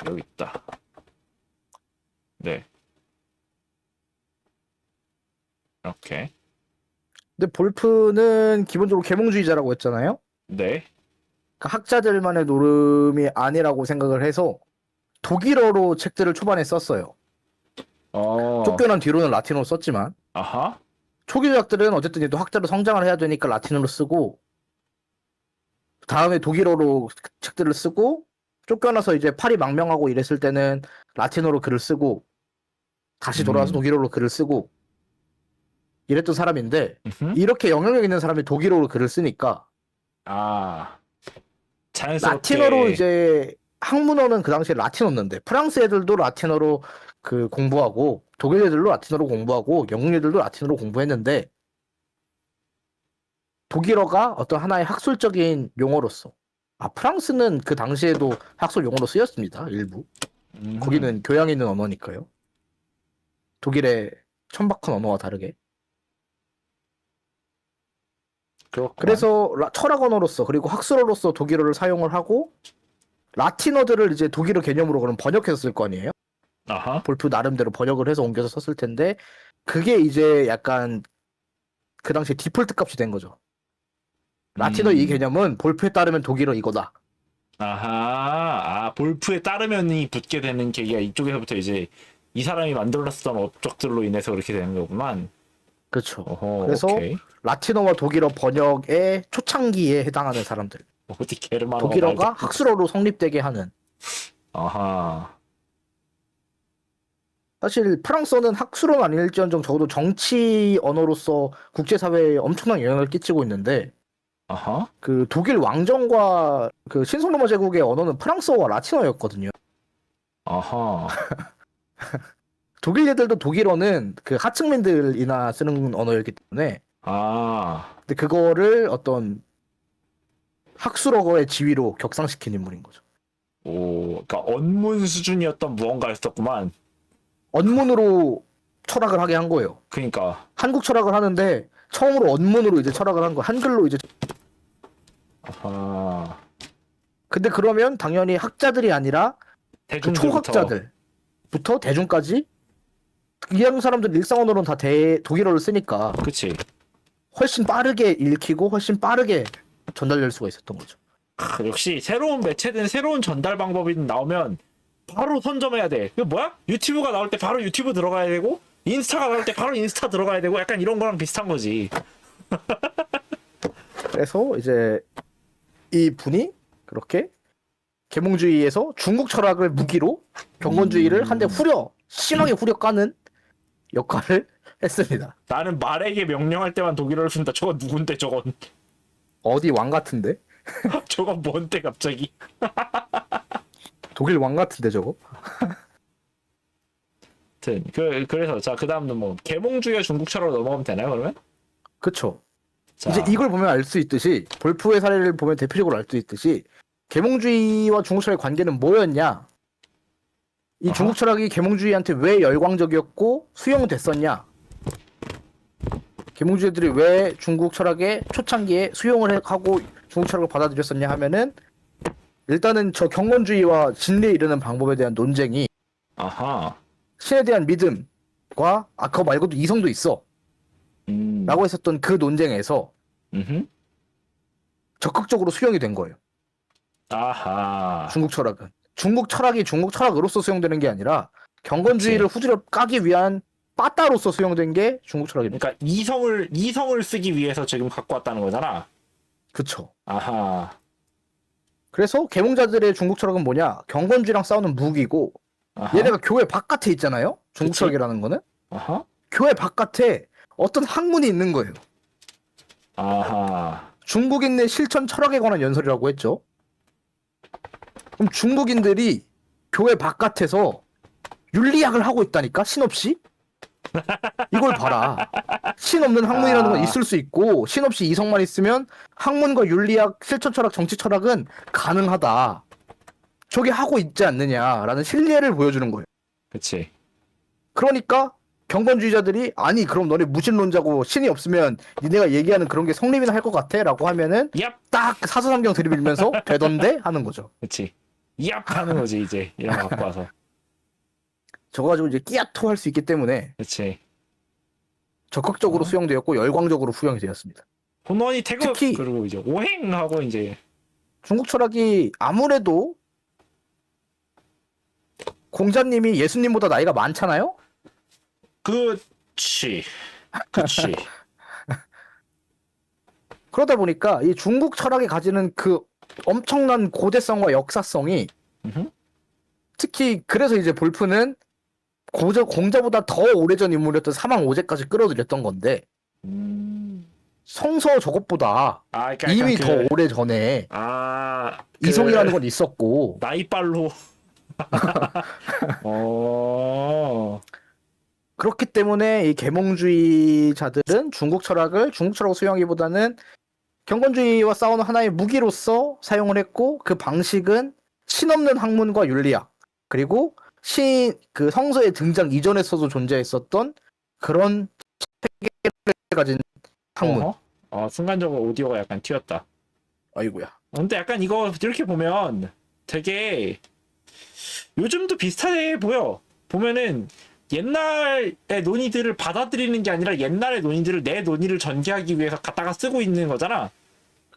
여기 있다. 네. 이렇게. 근데 볼프는 기본적으로 계몽주의자라고 했잖아요. 네. 그러니까 학자들만의 노름이 아니라고 생각을 해서 독일어로 책들을 초반에 썼어요. 쫓겨난 뒤로는 라틴어로 썼지만, 아하. 초기 조약들은 어쨌든 얘도 학자로 성장을 해야 되니까 라틴어로 쓰고, 다음에 독일어로 책들을 쓰고, 쫓겨나서 이제 파리 망명하고 이랬을 때는 라틴어로 글을 쓰고, 다시 돌아와서 독일어로 글을 쓰고 이랬던 사람인데, 음흠. 이렇게 영향력 있는 사람이 독일어로 글을 쓰니까 아, 자연스럽게. 라틴어로 이제 학문어는 그 당시에 라틴어였는데 프랑스 애들도 라틴어로 그 공부하고 독일 애들도 라틴어로 공부하고 영국 애들도 라틴어로 공부했는데 독일어가 어떤 하나의 학술적인 용어로서 프랑스는 그 당시에도 학술 용어로 쓰였습니다. 일부. 거기는 교양 있는 언어니까요. 독일의 천박한 언어와 다르게. 그렇구만. 그래서 철학 언어로서 그리고 학술어로서 독일어를 사용을 하고 라틴어들을 이제 독일어 개념으로 그럼 번역해서 쓸 거 아니에요? 아하. 볼프 나름대로 번역을 해서 옮겨서 썼을 텐데 그게 이제 약간 그 당시에 디폴트 값이 된 거죠. 라틴어 이 개념은 볼프에 따르면 독일어 이거다. 아하. 볼프에 따르면이 붙게 되는 계기가 이쪽에서부터 이제 이 사람이 만들었던 업적들로 인해서 그렇게 되는 거구만. 그렇죠. 어허, 그래서 오케이. 라틴어와 독일어 번역의 초창기에 해당하는 사람들. 어디 게르만어 독일어가 말도. 학술어로 성립되게 하는. 아하. 사실 프랑스어는 학술어는 아닐지언정 적어도 정치 언어로서 국제사회에 엄청난 영향을 끼치고 있는데 아하. 그 독일 왕정과 그 신성로마 제국의 언어는 프랑스어와 라틴어였거든요. 아하. 독일 애들도 독일어는 그 하층민들이나 쓰는 언어였기 때문에 아. 근데 그거를 어떤 학술어의 지위로 격상시킨 인물인 거죠. 오, 그러니까 언문 수준이었던 무언가였었구만. 언문으로 철학을 하게 한 거예요. 그러니까. 한국 철학을 하는데 처음으로 언문으로 이제 철학을 한 거, 한글로 이제. 아하. 근데 그러면 당연히 학자들이 아니라 그 대중들부터. 초학자들부터 대중까지 이양 사람들 일상 언어로는 다 독일어를 쓰니까 그치. 훨씬 빠르게 읽히고 훨씬 빠르게 전달될 수가 있었던 거죠. 역시 새로운 매체든 새로운 전달 방법이 나오면 바로 선점해야 돼. 이거 뭐야? 유튜브가 나올 때 바로 유튜브 들어가야 되고 인스타가 나올 때 바로 인스타 들어가야 되고 약간 이런 거랑 비슷한 거지. 그래서 이제 이 분이 그렇게 계몽주의에서 중국 철학을 무기로 경건주의를 한 대 심하게 후려 까는 역할을 했습니다. 나는 말에게 명령할 때만 독일어를 쓴다. 저건 누군데 저건? 어디 왕 같은데? 저건 뭔데 갑자기? 독일 왕 같은데 저거? 하여튼 그래서 자 그다음은 뭐 계몽주의와 중국 철학으로 넘어가면 되나요 그러면? 그쵸. 자, 이제 이걸 보면 알 수 있듯이 볼프의 사례를 보면 대표적으로 알 수 있듯이 계몽주의와 중국 철학의 관계는 뭐였냐? 이 아하. 중국 철학이 계몽주의한테 왜 열광적이었고 수용됐었냐? 계몽주의들이 왜 중국 철학의 초창기에 수용을 하고 중국 철학을 받아들였었냐 하면은 일단은 저 경건주의와 진리에 이르는 방법에 대한 논쟁이 아하. 신에 대한 믿음과 그거 말고도 이성도 있어 라고 했었던 그 논쟁에서 적극적으로 수용이 된 거예요. 아하. 중국 철학은. 중국 철학이 중국 철학으로서 수용되는 게 아니라 경건주의를 후드려 까기 위한 빠따로서 수용된 게 중국 철학입니다. 그러니까 이성을 쓰기 위해서 지금 갖고 왔다는 거잖아. 그쵸. 아하. 그래서 계몽자들의 중국 철학은 뭐냐? 경건주의랑 싸우는 무기고 아하. 얘네가 교회 바깥에 있잖아요? 중국 그치. 철학이라는 거는? 아하. 교회 바깥에 어떤 학문이 있는 거예요. 아하. 중국인의 실천 철학에 관한 연설이라고 했죠. 그럼 중국인들이 교회 바깥에서 윤리학을 하고 있다니까? 신없이? 이걸 봐라. 신 없는 학문이라는 건 있을 수 있고 신 없이 이성만 있으면 학문과 윤리학, 실천 철학, 정치 철학은 가능하다. 저게 하고 있지 않느냐라는 신뢰를 보여주는 거예요. 그치. 그러니까 경건주의자들이 아니 그럼 너네 무신론자고 신이 없으면 니네가 얘기하는 그런 게 성립이나 할 것 같아? 라고 하면은 얍. 딱 사서삼경 들이밀면서 되던데? 하는 거죠. 그치. 얍 하는 거지 이제 이런 거 갖고 와서. 저거 가지고 이제 끼야토 할 수 있기 때문에 그치. 적극적으로 수용되었고 열광적으로 수용이 되었습니다. 본원이 태극 특히- 그리고 이제 오행하고 이제 중국 철학이 아무래도 공자님이 예수님보다 나이가 많잖아요? 그치. 그치. 그러다 보니까 이 중국 철학이 가지는 그 엄청난 고대성과 역사성이 음흠. 특히 그래서 이제 볼프는 공자보다 더 오래전 인물이었던 사망 오제까지 끌어들였던 건데 성서 저것보다 아, 그러니까 이미 약간 더 오래 전에 이성이라는 건 있었고 나이빨로. 어. 그렇기 때문에 이 계몽주의자들은 중국 철학을 수용하기보다는 경건주의와 싸우는 하나의 무기로서 사용을 했고 그 방식은 신없는 학문과 윤리학 그리고 그 성서의 등장 이전에서도 존재했었던 그런 체계를 가진 학문. 어허? 순간적으로 오디오가 약간 튀었다. 아이고야. 근데 약간 이거 이렇게 보면 되게 요즘도 비슷해 보여. 보면은 옛날의 논의들을 받아들이는 게 아니라 옛날의 논의들을 내 논의를 전개하기 위해서 갖다가 쓰고 있는 거잖아.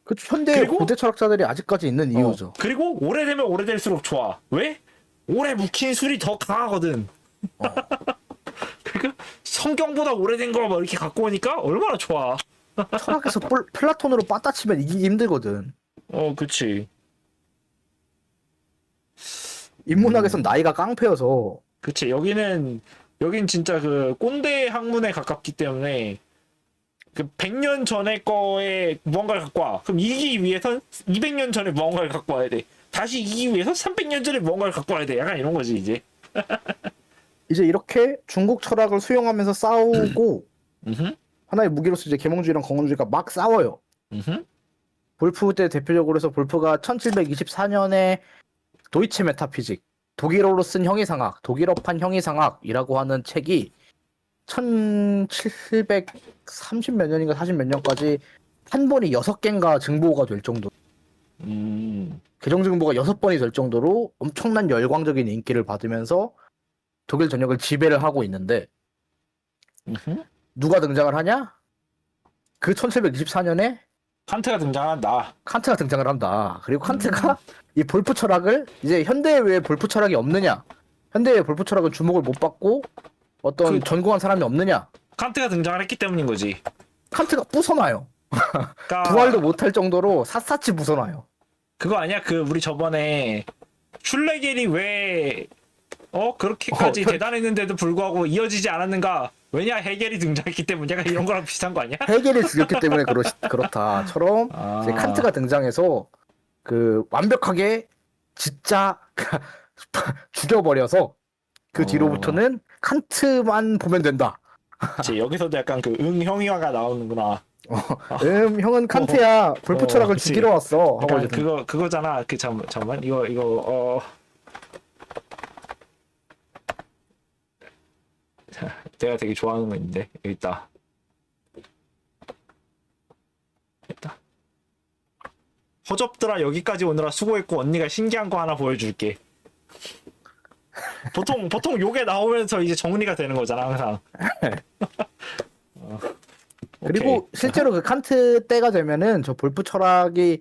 그 현대 그리고- 고대 철학자들이 아직까지 있는 이유죠. 그리고 오래되면 오래될수록 좋아. 왜? 오래 묵힌 술이 더 강하거든. 그러니까 성경보다 오래된 거 막 이렇게 갖고 오니까 얼마나 좋아. 철학에서 플라톤으로 빠따치면 이기기 힘들거든. 그치. 인문학에선 나이가 깡패여서 그치. 여긴 진짜 그 꼰대 학문에 가깝기 때문에 그 100년 전에 거에 무언가를 갖고 와. 그럼 이기기 위해선 200년 전에 무언가를 갖고 와야 돼. 다시 이기기 위해서 300년 전에 무언가를 갖고 와야 돼. 약간 이런 거지, 이제. 이제 이렇게 중국 철학을 수용하면서 싸우고 음흠. 하나의 무기로서 이제 계몽주의랑 공원주의가 막 싸워요. 음흠. 볼프 때 대표적으로 해서 볼프가 1724년에 도이체 메타피직, 독일어로 쓴 형이상학, 독일어판 형이상학이라고 하는 책이 1730 몇 년인가 40 몇 년까지 한 번이 6개인가 증보가 될 정도, 개정 증보가 6번이 될 정도로 엄청난 열광적인 인기를 받으면서 독일 전역을 지배를 하고 있는데 음흠. 누가 등장을 하냐? 그 1724년에 칸트가 등장한다. 칸트가 등장을 한다. 그리고 칸트가 이 볼프 철학을 이제 현대에 왜 볼프 철학이 없느냐? 현대의 볼프 철학은 주목을 못 받고 어떤 전공한 사람이 없느냐? 칸트가 등장을 했기 때문인 거지. 칸트가 부숴놔요. 그러니까 부활도 못할 정도로 샅샅이 부숴놔요. 그거 아니야? 그 우리 저번에 슐레겔이 왜 그렇게까지 대단했는데도 불구하고 이어지지 않았는가? 왜냐? 해겔이 등장했기 때문에 약간 이런 거랑 비슷한 거 아니야? 해겔이 죽였기 때문에 그렇다처럼 이제 칸트가 등장해서 그 완벽하게 진짜 죽여버려서 그 뒤로부터는 칸트만 보면 된다. 그치, 여기서도 약간 그 형이화가 나오는구나. 형은 칸트야. 볼프 철학을 그치. 죽이러 왔어. 하고 약간 이제 그거잖아. 잠깐만 이거 내가 되게 좋아하는 거 있는데 여기 있다. 허접들아 여기까지 오느라 수고했고 언니가 신기한 거 하나 보여줄게. 보통 요게 나오면서 이제 정리가 되는 거잖아 항상. 그리고 오케이. 실제로 그 칸트 때가 되면은 저 볼프 철학이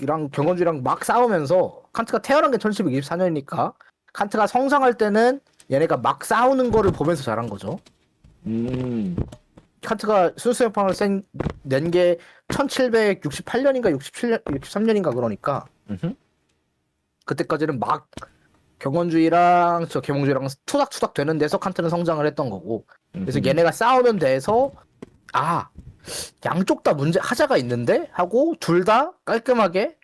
랑 경건주의랑 막 싸우면서 칸트가 태어난 게 1724년이니까 칸트가 성장할 때는 얘네가 막 싸우는 거를 보면서 자란 거죠. 칸트가 순수형판을 낸 게 1768년인가 67년, 63년인가 그러니까 그때까지는 막 경건주의랑 저 계몽주의랑 투닥투닥 되는 데서 칸트는 성장을 했던 거고 그래서 얘네가 싸우는 데에서 양쪽 다 하자가 있는데 하고 둘 다 깔끔하게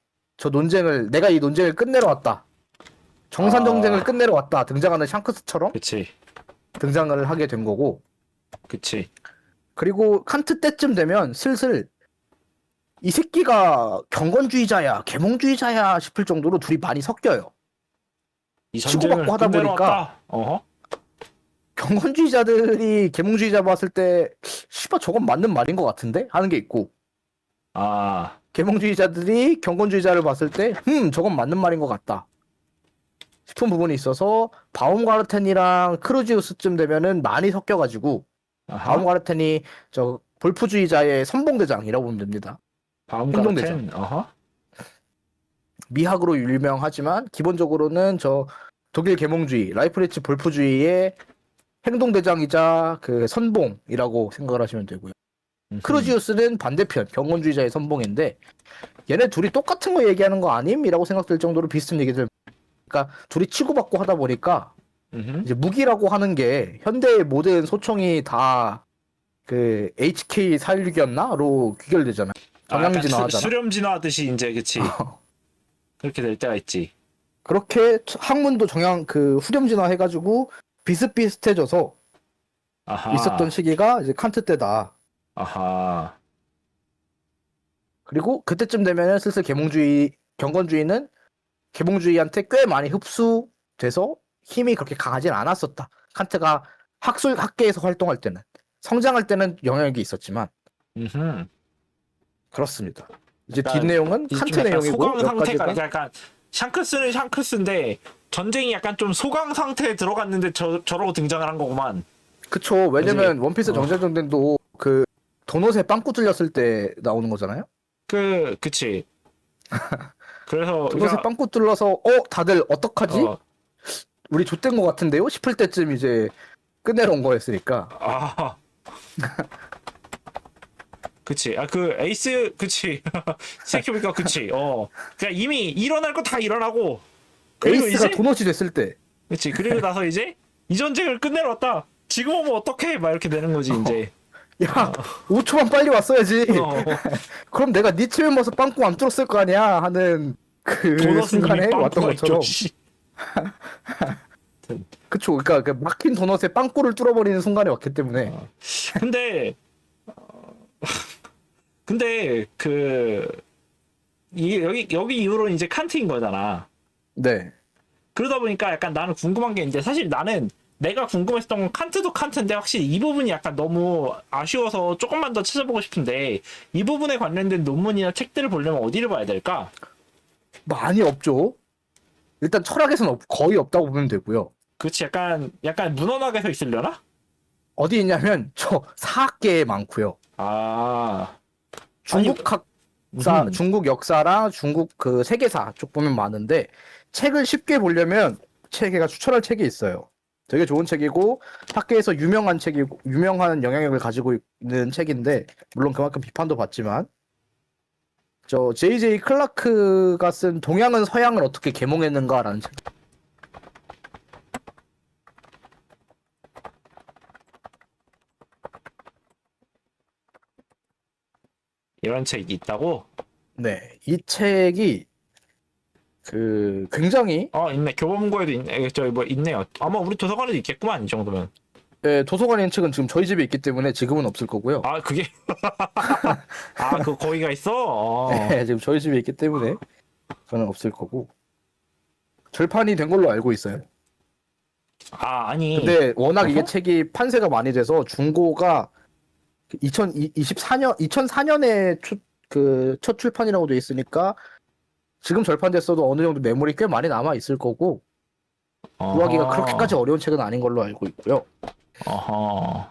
내가 이 논쟁을 끝내러 왔다. 정산 정쟁을 끝내러 왔다. 등장하는 샹크스처럼 그치. 등장을 하게 된 거고. 그치. 그리고 칸트 때쯤 되면 슬슬 이 새끼가 경건주의자야, 계몽주의자야 싶을 정도로 둘이 많이 섞여요. 이 치고받고 하다 끝내러 보니까 왔다. 어허. 경건주의자들이 계몽주의자 봤을 때 씨발 저건 맞는 말인 것 같은데 하는 게 있고 계몽주의자들이 경건주의자를 봤을 때 저건 맞는 말인 것 같다 싶은 부분이 있어서 바움가르텐이랑 크루지우스쯤 되면은 많이 섞여가지고 바움가르텐이 저 볼프주의자의 선봉대장이라고 보면 됩니다. 바움가르텐. 어허. 미학으로 유명하지만 기본적으로는 저 독일 계몽주의, 라이프리츠 볼프주의의 행동대장이자 그 선봉이라고 생각을 하시면 되고요. 크루지우스는 반대편, 경건주의자의 선봉인데 얘네 둘이 똑같은 거 얘기하는 거 아님? 이라고 생각될 정도로 비슷한 얘기들. 그러니까 둘이 치고받고 하다 보니까 이제 무기라고 하는 게 현대의 모든 소총이 다 그 HK416이었나?로 귀결되잖아요. 정량 약간 진화하잖아. 수렴 진화하듯이 이제 그치. 그렇게 될 때가 있지. 그렇게 학문도 정량 그 후렴 진화해가지고 비슷비슷해져서 아하. 있었던 시기가 이제 칸트 때다. 아하. 그리고 그때쯤 되면은 슬슬 경건주의는 계몽주의한테 꽤 많이 흡수돼서 힘이 그렇게 강하진 않았었다. 칸트가 학계에서 활동할 때는 성장할 때는 영향력이 있었지만 음흠. 그렇습니다. 이제 그러니까 뒷내용은 이좀 칸트 약간 내용이고 소강 몇 상태가 가지가 약간 샹크스는 샹크스인데 전쟁이 약간 좀 소강 상태에 들어갔는데 저러고 등장을 한 거구만. 그쵸. 왜냐면 그치? 원피스 어. 정전전den도 그 도넛에 빵꾸 뚫렸을 때 나오는 거잖아요. 그치. 그래서 도넛에 빵꾸 뚫려서 다들 어떡하지? 어, 우리 좆된 거 같은데요? 싶을 때쯤 이제 끝내러 온 거였으니까. 아, 그치. 그 에이스, 그치. 생각해보니까 그치. 그냥 이미 일어날 거 다 일어나고. 그리고 에이스가 이제, 도넛이 됐을 때 그치. 그리고 나서 이제 이 전쟁을 끝내러 왔다. 지금 오면 어떡해? 막 이렇게 되는 거지, 이제. 야, 5초만 빨리 왔어야지. 어, 그럼 내가 네 팀에 모서 빵꾸 안 뚫었을 거 아니야 하는 그 도넛은 이미 순간에 왔던 빵꾸가 있죠, 것처럼. 씨. 그쵸. 그러니까 그 막힌 도넛에 빵꾸를 뚫어버리는 순간에 왔기 때문에. 근데, 근데, 여기 이후로 이제 칸트인 거잖아. 네. 그러다 보니까 약간 나는 궁금한 게 이제 사실 나는 내가 궁금했던 건 칸트도 칸트인데 확실히 이 부분이 약간 너무 아쉬워서 조금만 더 찾아보고 싶은데 이 부분에 관련된 논문이나 책들을 보려면 어디를 봐야 될까? 많이 없죠. 일단 철학에서는 거의 없다고 보면 되고요. 그렇지 약간 문헌학에서 있으려나? 어디 있냐면 저 사학계에 많고요. 아 중국 학사, 중국 역사랑 중국 그 세계사 쪽 보면 많은데 책을 쉽게 보려면 제가 추천할 책이 있어요. 되게 좋은 책이고 학계에서 유명한 책이고 유명한 영향력을 가지고 있는 책인데 물론 그만큼 비판도 받지만 저 J.J. 클라크가 쓴 동양은 서양을 어떻게 계몽했는가라는 책. 이런 책이 있다고? 네, 이 책이 그 굉장히 있네 교보문고에도 있네 저기 뭐 있네요. 아마 우리 도서관에도 있겠구만 이 정도면. 도서관에 있는 책은 지금 저희 집에 있기 때문에 지금은 없을 거고요. 그게 그 거기가 있어? 네, 지금 저희 집에 있기 때문에 그건 없을 거고 절판이 된 걸로 알고 있어요. 아니 근데 워낙 이게 어허? 책이 판세가 많이 돼서 중고가 2004년에 첫 출판이라고 돼 있으니까 지금 절판됐어도 어느 정도 매물이 꽤 많이 남아 있을 거고 구하기가 그렇게까지 어려운 책은 아닌 걸로 알고 있고요. 어허.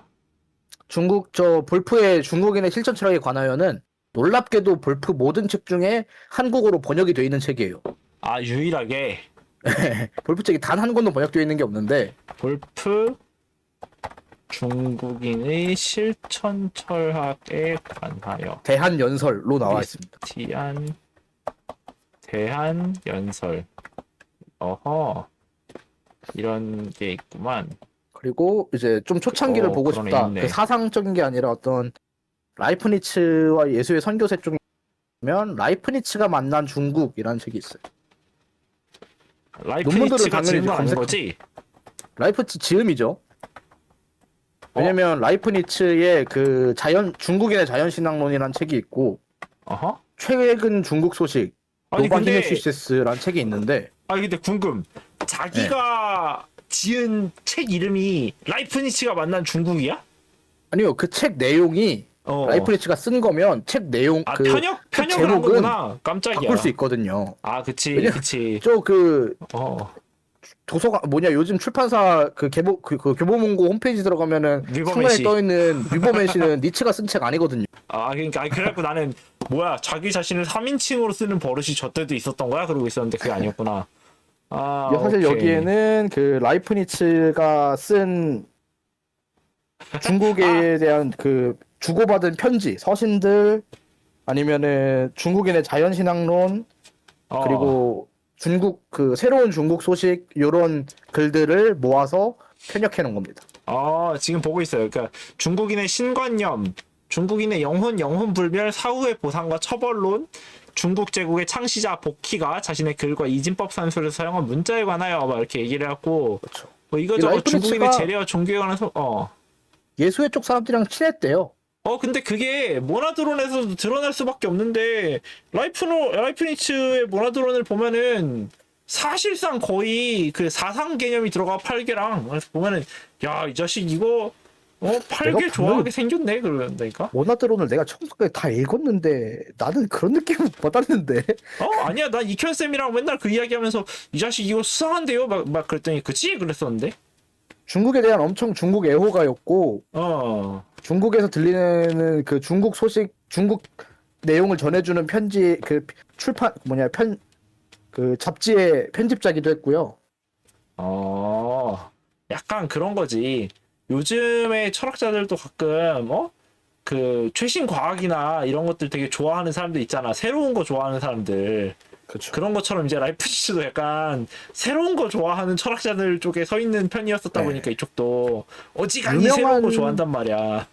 볼프의 중국인의 실천 철학에 관하여는 놀랍게도 볼프 모든 책 중에 한국어로 번역이 돼 있는 책이에요. 유일하게 볼프 책이 단 한 권도 번역되어 있는 게 없는데 볼프 중국인의 실천 철학에 관하여 대한연설로 나와 있습니다. 대한 연설. 어허. 이런 게 있구만. 그리고 이제 좀 초창기를 보고 그러네, 싶다. 있네. 그 사상적인 게 아니라 어떤 라이프니츠와 예수의 선교세 쪽이면 라이프니츠가 만난 중국이라는 책이 있어요. 라이프니츠가 당연히 지은 건 아닌 검색- 거지? 라이프니츠 지음이죠. 왜냐면 라이프니츠의 그 중국인의 자연신앙론이라는 책이 있고 어허. 최근 중국 소식 아니, 노바 근데- 히메시스라는 책이 있는데 근데 궁금. 자기가 지은 책 이름이 라이프니츠가 만난 중국이야? 아니요 그 책 내용이 라이프니츠가 쓴 거면 책 내용 편역을 한 제목은 거구나. 깜짝이야. 바꿀 수 있거든요. 그치, 왜냐- 그치. 저 도서관 요즘 출판사 그 교보문고 홈페이지 들어가면은 류범의 상단에 씨. 떠 있는 류범의 씨는 니츠가 쓴 책 아니거든요. 그러니까 그래갖고 나는 뭐야 자기 자신을 3인칭으로 쓰는 버릇이 저 때도 있었던 거야? 그러고 있었는데 그게 아니었구나. 사실 오케이. 여기에는 그 라이프니츠가 쓴 중국에 대한 그 주고받은 편지, 서신들 아니면은 중국인의 자연신앙론 그리고 새로운 중국 소식 요런 글들을 모아서 편역해 놓은 겁니다. 지금 보고 있어요. 그러니까 중국인의 신관념, 중국인의 영혼불멸, 사후의 보상과 처벌론, 중국 제국의 창시자 복희가 자신의 글과 이진법 산수를 사용한 문자에 관하여 막 이렇게 얘기를 하고 그렇죠. 뭐 이 이거저거 중국인의 라이프니츠가 재래와 종교에 관한 예수회 쪽 사람들이랑 친했대요. 근데 그게 모나드론에서도 드러날 수밖에 없는데 라이프니츠의 모나드론을 보면은 사실상 거의 그 사상 개념이 들어가 8개랑 그래서 보면은 야 이 자식 이거 8개 분명히 좋아하게 생겼네 그런다니까. 모나드론을 내가 처음부터 다 읽었는데 나는 그런 느낌을 받았는데. 아니야 나 이현쌤이랑 맨날 그 이야기하면서 이 자식 이거 수상한데요 막 그랬더니 그치 그랬었는데. 중국에 대한 엄청 중국 애호가였고 중국에서 들리는 그 중국 소식, 중국 내용을 전해주는 편지, 그 출판 그 잡지의 편집자기도 했고요. 약간 그런 거지. 요즘에 철학자들도 가끔 그 최신 과학이나 이런 것들 되게 좋아하는 사람들 있잖아. 새로운 거 좋아하는 사람들. 그렇죠. 그런 것처럼 이제 라이프니츠도 약간 새로운 거 좋아하는 철학자들 쪽에 서 있는 편이었었다 네. 보니까 이쪽도 어지간히 새로운 거 좋아한단 말이야.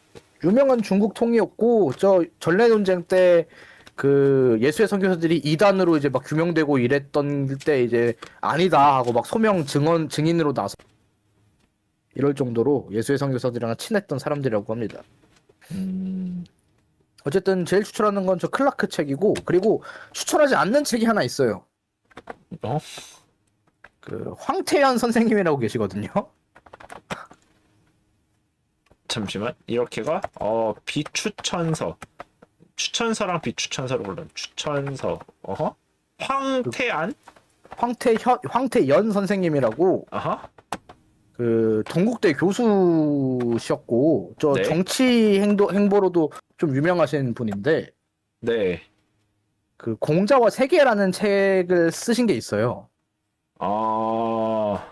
유명한 중국 통이었고 저 전래 논쟁 때 그 예수의 선교사들이 이단으로 이제 막 규명되고 이랬던 때 이제 아니다 하고 막 소명 증인으로 나서 이럴 정도로 예수의 선교사들이랑 친했던 사람들이라고 합니다. 어쨌든 제일 추천하는 건 저 클라크 책이고, 그리고 추천하지 않는 책이 하나 있어요. 어? 그 황태현 선생님이라고 계시거든요. 잠시만. 이렇게가 비추천서. 추천서랑 비추천서로 골라. 추천서. 황태안? 황태연 선생님이라고 아하. 그 동국대 교수셨고 저 네. 정치 행보로도 좀 유명하신 분인데 네. 그 공자와 세계라는 책을 쓰신 게 있어요. 아.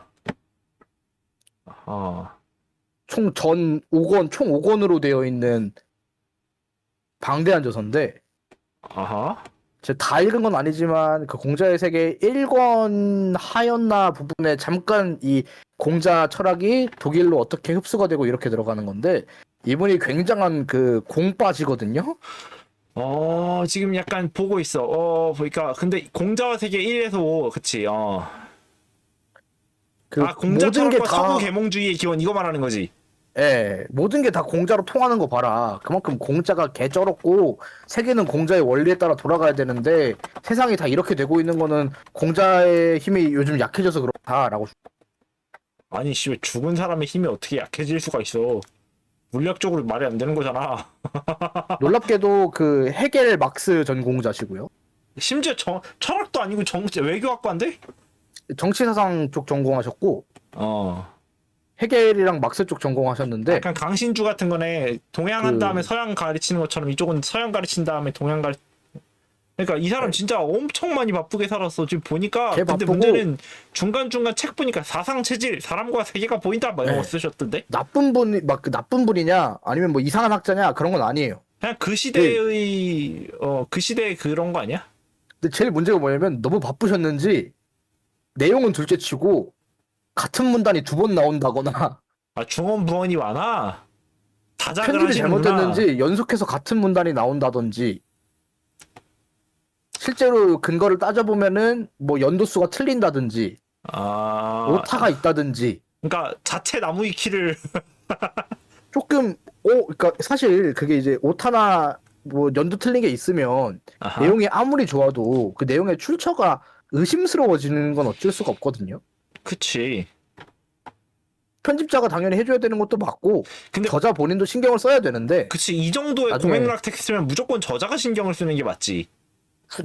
총 5권으로 되어 있는 방대한 저서인데 아하. 제가 다 읽은 건 아니지만 그 공자의 세계 1권 하였나 부분에 잠깐 이 공자 철학이 독일로 어떻게 흡수가 되고 이렇게 들어가는 건데 이분이 굉장한 그 공빠지거든요. 지금 약간 보고 있어. 보니까 근데 공자와 세계 1에서 5, 그치? 그 공자 모든 게 철학과 다 서구 계몽주의의 기원 이거 말하는 거지. 예, 모든 게 다 공자로 통하는 거 봐라. 그만큼 공자가 개쩔었고 세계는 공자의 원리에 따라 돌아가야 되는데 세상이 다 이렇게 되고 있는 거는 공자의 힘이 요즘 약해져서 그렇다라고. 아니 씨, 왜 죽은 사람의 힘이 어떻게 약해질 수가 있어? 물리학적으로 말이 안 되는 거잖아. 놀랍게도 그 헤겔 막스 전공자시고요. 심지어 철학도 아니고 외교학과인데? 정치사상 쪽 전공하셨고 헤겔이랑 막스 쪽 전공하셨는데 약간 강신주 같은 거네. 동양 한 그- 다음에 서양 가르치는 것처럼 이쪽은 서양 가르친 다음에 동양 그러니까 이 사람 진짜 엄청 많이 바쁘게 살았어. 지금 보니까. 걔 근데 바쁘고 문제는 중간중간 책 보니까 사상 체질, 사람과 세계가 보인다 막 이런 거 네. 쓰셨던데? 나쁜 분이 막 그 나쁜 분이냐 아니면 뭐 이상한 학자냐 그런 건 아니에요. 그냥 그 시대의 그 시대의 그런 거 아니야? 근데 제일 문제가 뭐냐면 너무 바쁘셨는지 내용은 둘째치고 같은 문단이 2번 나온다거나 중언부언이 많아. 다작을 편집이 하시는구나. 잘못됐는지 연속해서 같은 문단이 나온다든지 실제로 근거를 따져보면은 뭐 연도수가 틀린다든지 오타가 있다든지 그러니까 자체 나무 위키를 조금 그러니까 사실 그게 이제 오타나 뭐 연도 틀린 게 있으면 아하. 내용이 아무리 좋아도 그 내용의 출처가 의심스러워지는 건 어쩔 수가 없거든요. 그치. 편집자가 당연히 해줘야 되는 것도 맞고 근데 저자 본인도 신경을 써야 되는데 그치 이 정도의 나중에- 고맥락 텍스트면 무조건 저자가 신경을 쓰는 게 맞지.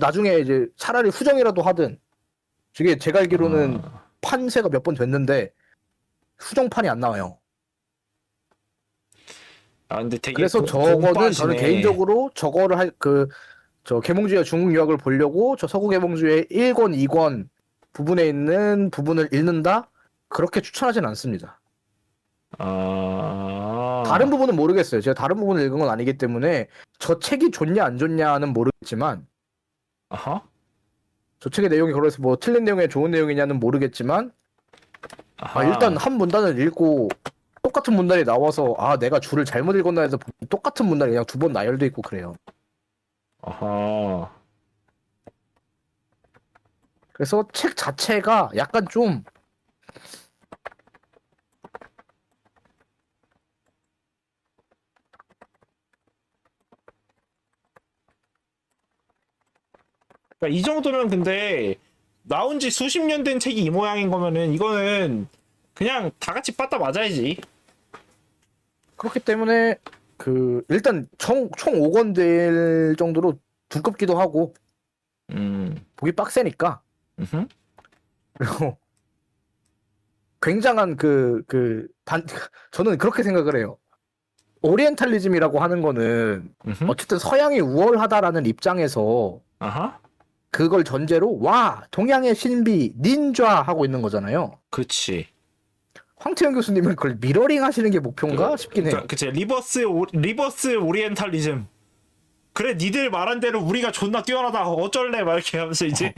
나중에 이제 차라리 후정이라도 하든 저게 제가 알기로는 판세가 몇 번 됐는데 후정판이 안 나와요. 근데 되게 그래서 저거는 공빠시네. 저는 개인적으로 저거를 저 계몽주의와 중국 유학을 보려고 저 서구 계몽주의의 1권, 2권 부분에 있는 부분을 읽는다? 그렇게 추천하진 않습니다. 다른 부분은 모르겠어요. 제가 다른 부분을 읽은 건 아니기 때문에 저 책이 좋냐 안 좋냐는 모르겠지만 아하. 저 책의 내용이 그래서 뭐 틀린 내용이 좋은 내용이냐는 모르겠지만 아하. 일단 한 문단을 읽고 똑같은 문단이 나와서 아 내가 줄을 잘못 읽었나 해서 똑같은 문단이 그냥 두 번 나열돼 있고 그래요. 아하. 그래서 책 자체가 약간 좀 그러니까 이 정도면 근데 나온 지 수십 년 된 책이 이 모양인 거면은 이거는 그냥 다 같이 빠따 맞아야지. 그렇기 때문에 그 일단 총 5권 될 정도로 두껍기도 하고 보기 빡세니까 음흠. 그리고 굉장한 저는 그렇게 생각을 해요. 오리엔탈리즘이라고 하는 거는 음흠. 어쨌든 서양이 우월하다라는 입장에서 아하. 그걸 전제로 와 동양의 신비 닌자 하고 있는 거잖아요. 그치. 황태영 교수님은 그걸 미러링 하시는 게 목표인가 싶긴 해요. 그러니까 그치. 리버스 오리엔탈리즘. 그래, 니들 말한 대로 우리가 존나 뛰어나다. 어쩔래? 막 이렇게 하면서 이제.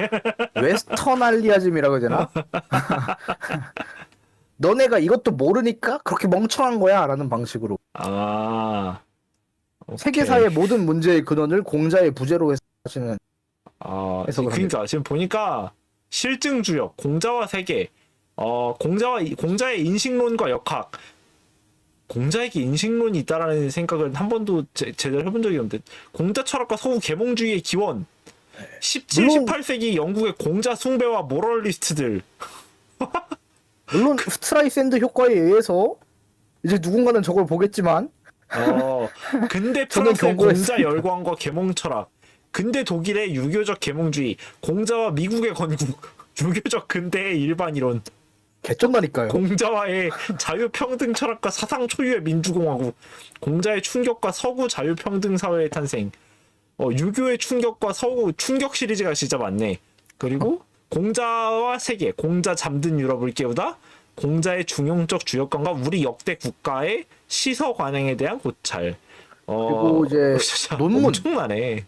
웨스턴알리아즘이라고 해야 되나? 너네가 이것도 모르니까 그렇게 멍청한 거야 라는 방식으로 아. 세계사의 모든 문제의 근원을 공자의 부재로 하시는 해석을 그러니까 지금 보니까 실증 주역, 공자와 세계, 공자의 인식론과 역학, 공자에게 인식론이 있다라는 생각을 한 번도 제대로 해본 적이 없는데, 공자 철학과 서구 계몽주의의 기원, 17, 물론- 18세기 영국의 공자 숭배와 모럴리스트들. 물론 스트라이샌드 효과에 의해서 이제 누군가는 저걸 보겠지만 근대 저는 프랑스의 경고했습니다. 공자 열광과 계몽 철학, 근대 독일의 유교적 계몽주의, 공자와 미국의 건국, 유교적 근대의 일반 이론, 개쩐다니까요. 공자와의 자유평등 철학과 사상 초유의 민주공화국, 공자의 충격과 서구 자유평등 사회의 탄생, 유교의 충격과 서구 충격 시리즈가 진짜 많네. 그리고 공자와 세계, 공자 잠든 유럽을 깨우다, 공자의 중용적 주역관과 우리 역대 국가의 시서 관행에 대한 고찰. 그리고 이제 진짜 논문. 엄청나네.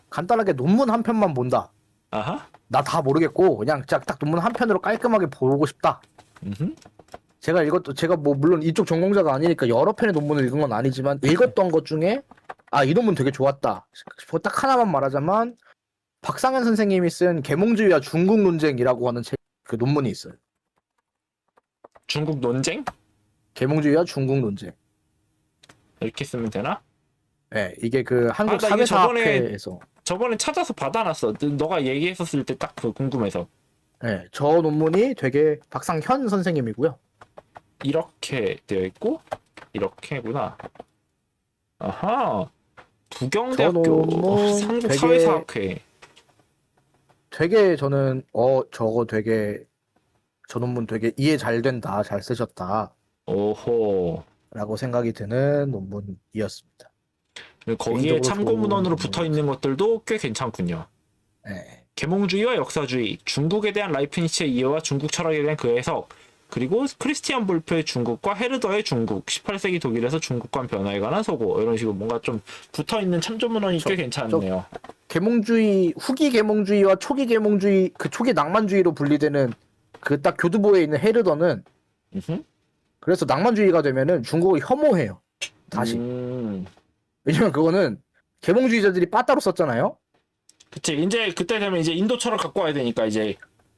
간단하게 논문 한 편만 본다. 아하. 나 다 모르겠고 그냥 딱 논문 한 편으로 깔끔하게 보고 싶다. 음흠. 제가 뭐 물론 이쪽 전공자가 아니니까 여러 편의 논문을 읽은 건 아니지만 읽었던 것 중에 아 이 논문 되게 좋았다. 딱 하나만 말하자면 박상현 선생님이 쓴 계몽주의와 중국 논쟁이라고 하는 그 논문이 있어요. 중국 논쟁? 계몽주의와 중국 논쟁. 이렇게 쓰면 되나? 네, 이게 그 한국 나 이게 사회사학회에서 저번에 찾아서 받아놨어. 너가 얘기했었을 때 딱 그 궁금해서. 네, 저 논문이 되게 박상현 선생님이고요. 이렇게 되어 있고 이렇게구나. 아하. 부경대학교 저 논문 한국 되게- 사회사학회. 되게 저는 저 논문 되게 이해 잘 된다, 잘 쓰셨다 오호. 라고 생각이 드는 논문이었습니다. 거기에 개인적으로 참고 좋은 문헌으로 논문 붙어 있는 것들도 꽤 괜찮군요. 네. 계몽주의와 역사주의, 중국에 대한 라이프니츠의 이해와 중국 철학에 대한 그 해석, 그리고 크리스티안 볼프의 중국과 헤르더의 중국, 18세기 독일에서 중국관 변화에 관한 소고, 이런 식으로 뭔가 좀 붙어 있는 참조 문헌이 꽤 괜찮네요. 계몽주의, 후기 계몽주의와 초기 계몽주의, 그 초기 낭만주의로 분리되는 그 딱 교두보에 있는 헤르더는 음흠. 그래서 낭만주의가 되면은 중국을 혐오해요. 다시. 왜냐면 그거는 계몽주의자들이 빠따로 썼잖아요. 그치. 이제 그때 되면 이제 인도 철학 갖고 와야 되니까 이제.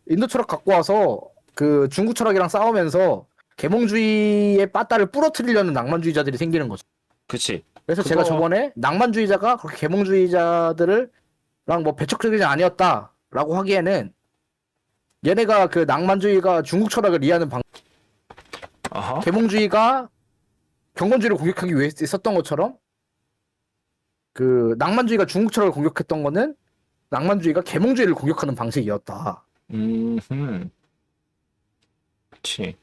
인도 철학 갖고 와서 그 중국 철학이랑 싸우면서 계몽주의의 빠따를 부러뜨리려는 낭만주의자들이 생기는 거죠. 그치. 그래서 제가 저번에 낭만주의자가 그렇게 계몽주의자들을 뭐 배척적이지 아니었다라고 하기에는 얘네가 그 낭만주의가 중국 철학을 이해하는 아하. 계몽주의가 경건주의를 공격하기 위해 썼던 것처럼 그 낭만주의가 중국 철학을 공격했던 거는 낭만주의가 계몽주의를 공격하는 방식이었다. 그치.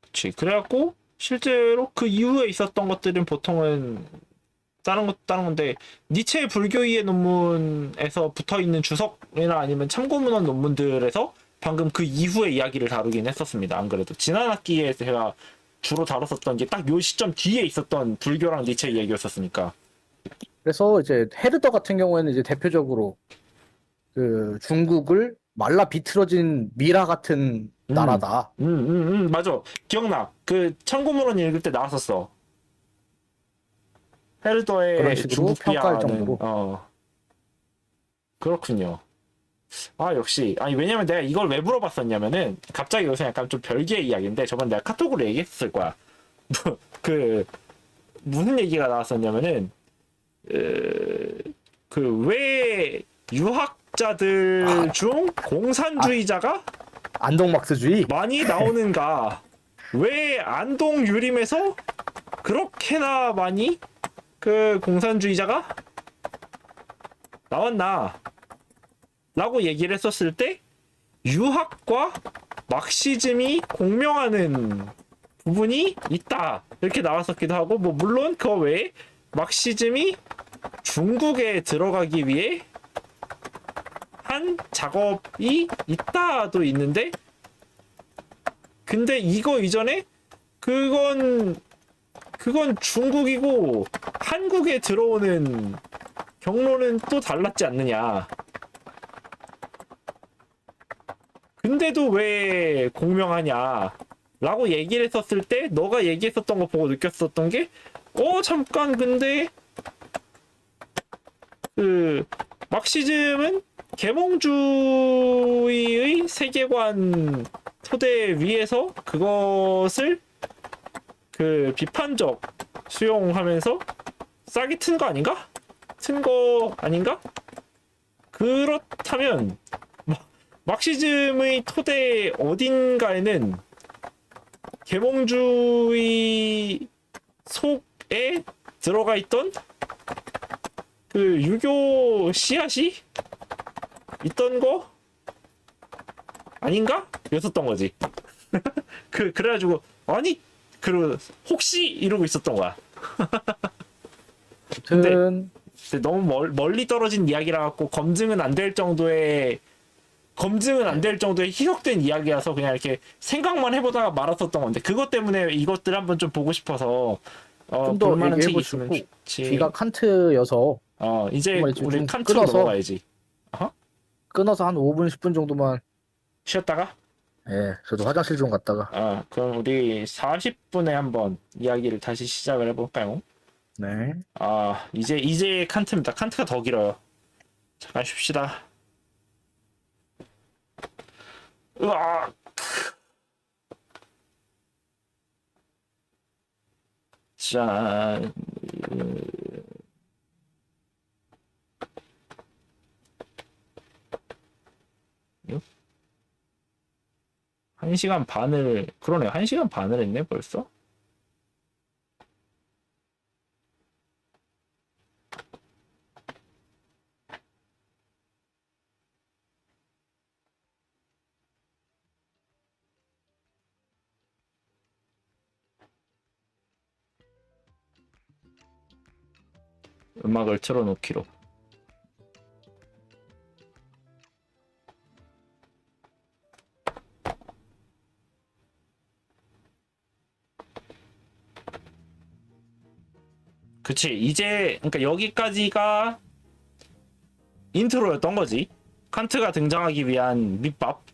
그치. 그래갖고 실제로 그 이후에 있었던 것들은 보통은 다른 건데, 니체의 불교의의 논문에서 붙어있는 주석이나 아니면 참고문헌 논문들에서 방금 그 이후의 이야기를 다루긴 했었습니다. 안 그래도 지난 학기에 제가 주로 다뤘었던 게 딱 요 시점 뒤에 있었던 불교랑 니체 이야기였었으니까. 그래서 이제 헤르더 같은 경우에는 이제 대표적으로 그 중국을 말라 비틀어진 미라 같은 나라다. 맞아. 기억나. 그 청구문론 읽을 때 나왔었어. 헤르더의 그런 식으로 중국 평가할 비하는, 정도로. 그렇군요. 아, 역시. 아니, 왜냐면 내가 이걸 왜 물어봤었냐면은, 갑자기 요새 약간 좀 별개의 이야기인데, 저번 내가 카톡으로 얘기했을 거야. 그, 무슨 얘기가 나왔었냐면은, 왜 유학자들 중 공산주의자가 안동막스주의? 많이 나오는가? 왜 안동 유림에서 그렇게나 많이 그 공산주의자가 나왔나? 라고 얘기를 했었을 때 유학과 막시즘이 공명하는 부분이 있다. 이렇게 나왔었기도 하고 뭐 물론 그 외에 막시즘이 중국에 들어가기 위해 한 작업이 있다도 있는데 근데 이거 이전에 그건 중국이고 한국에 들어오는 경로는 또 달랐지 않느냐. 근데도 왜 공명하냐 라고 얘기를 했었을 때 너가 얘기했었던 거 보고 느꼈었던 게 잠깐 근데 그 막시즘은 계몽주의의 세계관 토대 위에서 그것을 그 비판적 수용하면서 싹이 튼 거 아닌가? 튼 거 아닌가? 그렇다면 막시즘의 토대 어딘가에는 계몽주의 속에 들어가 있던 그 유교 씨앗이 있던 거 아닌가? 였었던 거지. 그래가지고 아니 혹시 이러고 있었던 거야. 아무튼 근데 너무 멀리 떨어진 이야기라 갖고 검증은 안 될 정도의 희석된 이야기라서 그냥 이렇게 생각만 해보다가 말았었던 건데 그것 때문에 이것들 한번 좀 보고 싶어서 좀 더 볼만한 책이 얘기해보고 있으면 싶고 좋지. 귀가 칸트여서 이제 정말 지금 우리 좀 칸트로 넘어가야지. 끊어서 한 5분 10분 정도만. 쉬었다가 저도 화장실 좀 갔다가. 그럼 우리 40분에 한번 이야기를 다시 시작을 해볼까요? 네. 이제 칸트입니다. 칸트가 더 길어요. 잠깐 쉽시다. 으아! 자, 요? 1시간 반을, 그러네. 1시간 반을 했네, 벌써? 음악을 틀어놓기로. 그치. 그러니까 여기까지가 인트로였던 거지. 칸트가 등장하기 위한 밑밥.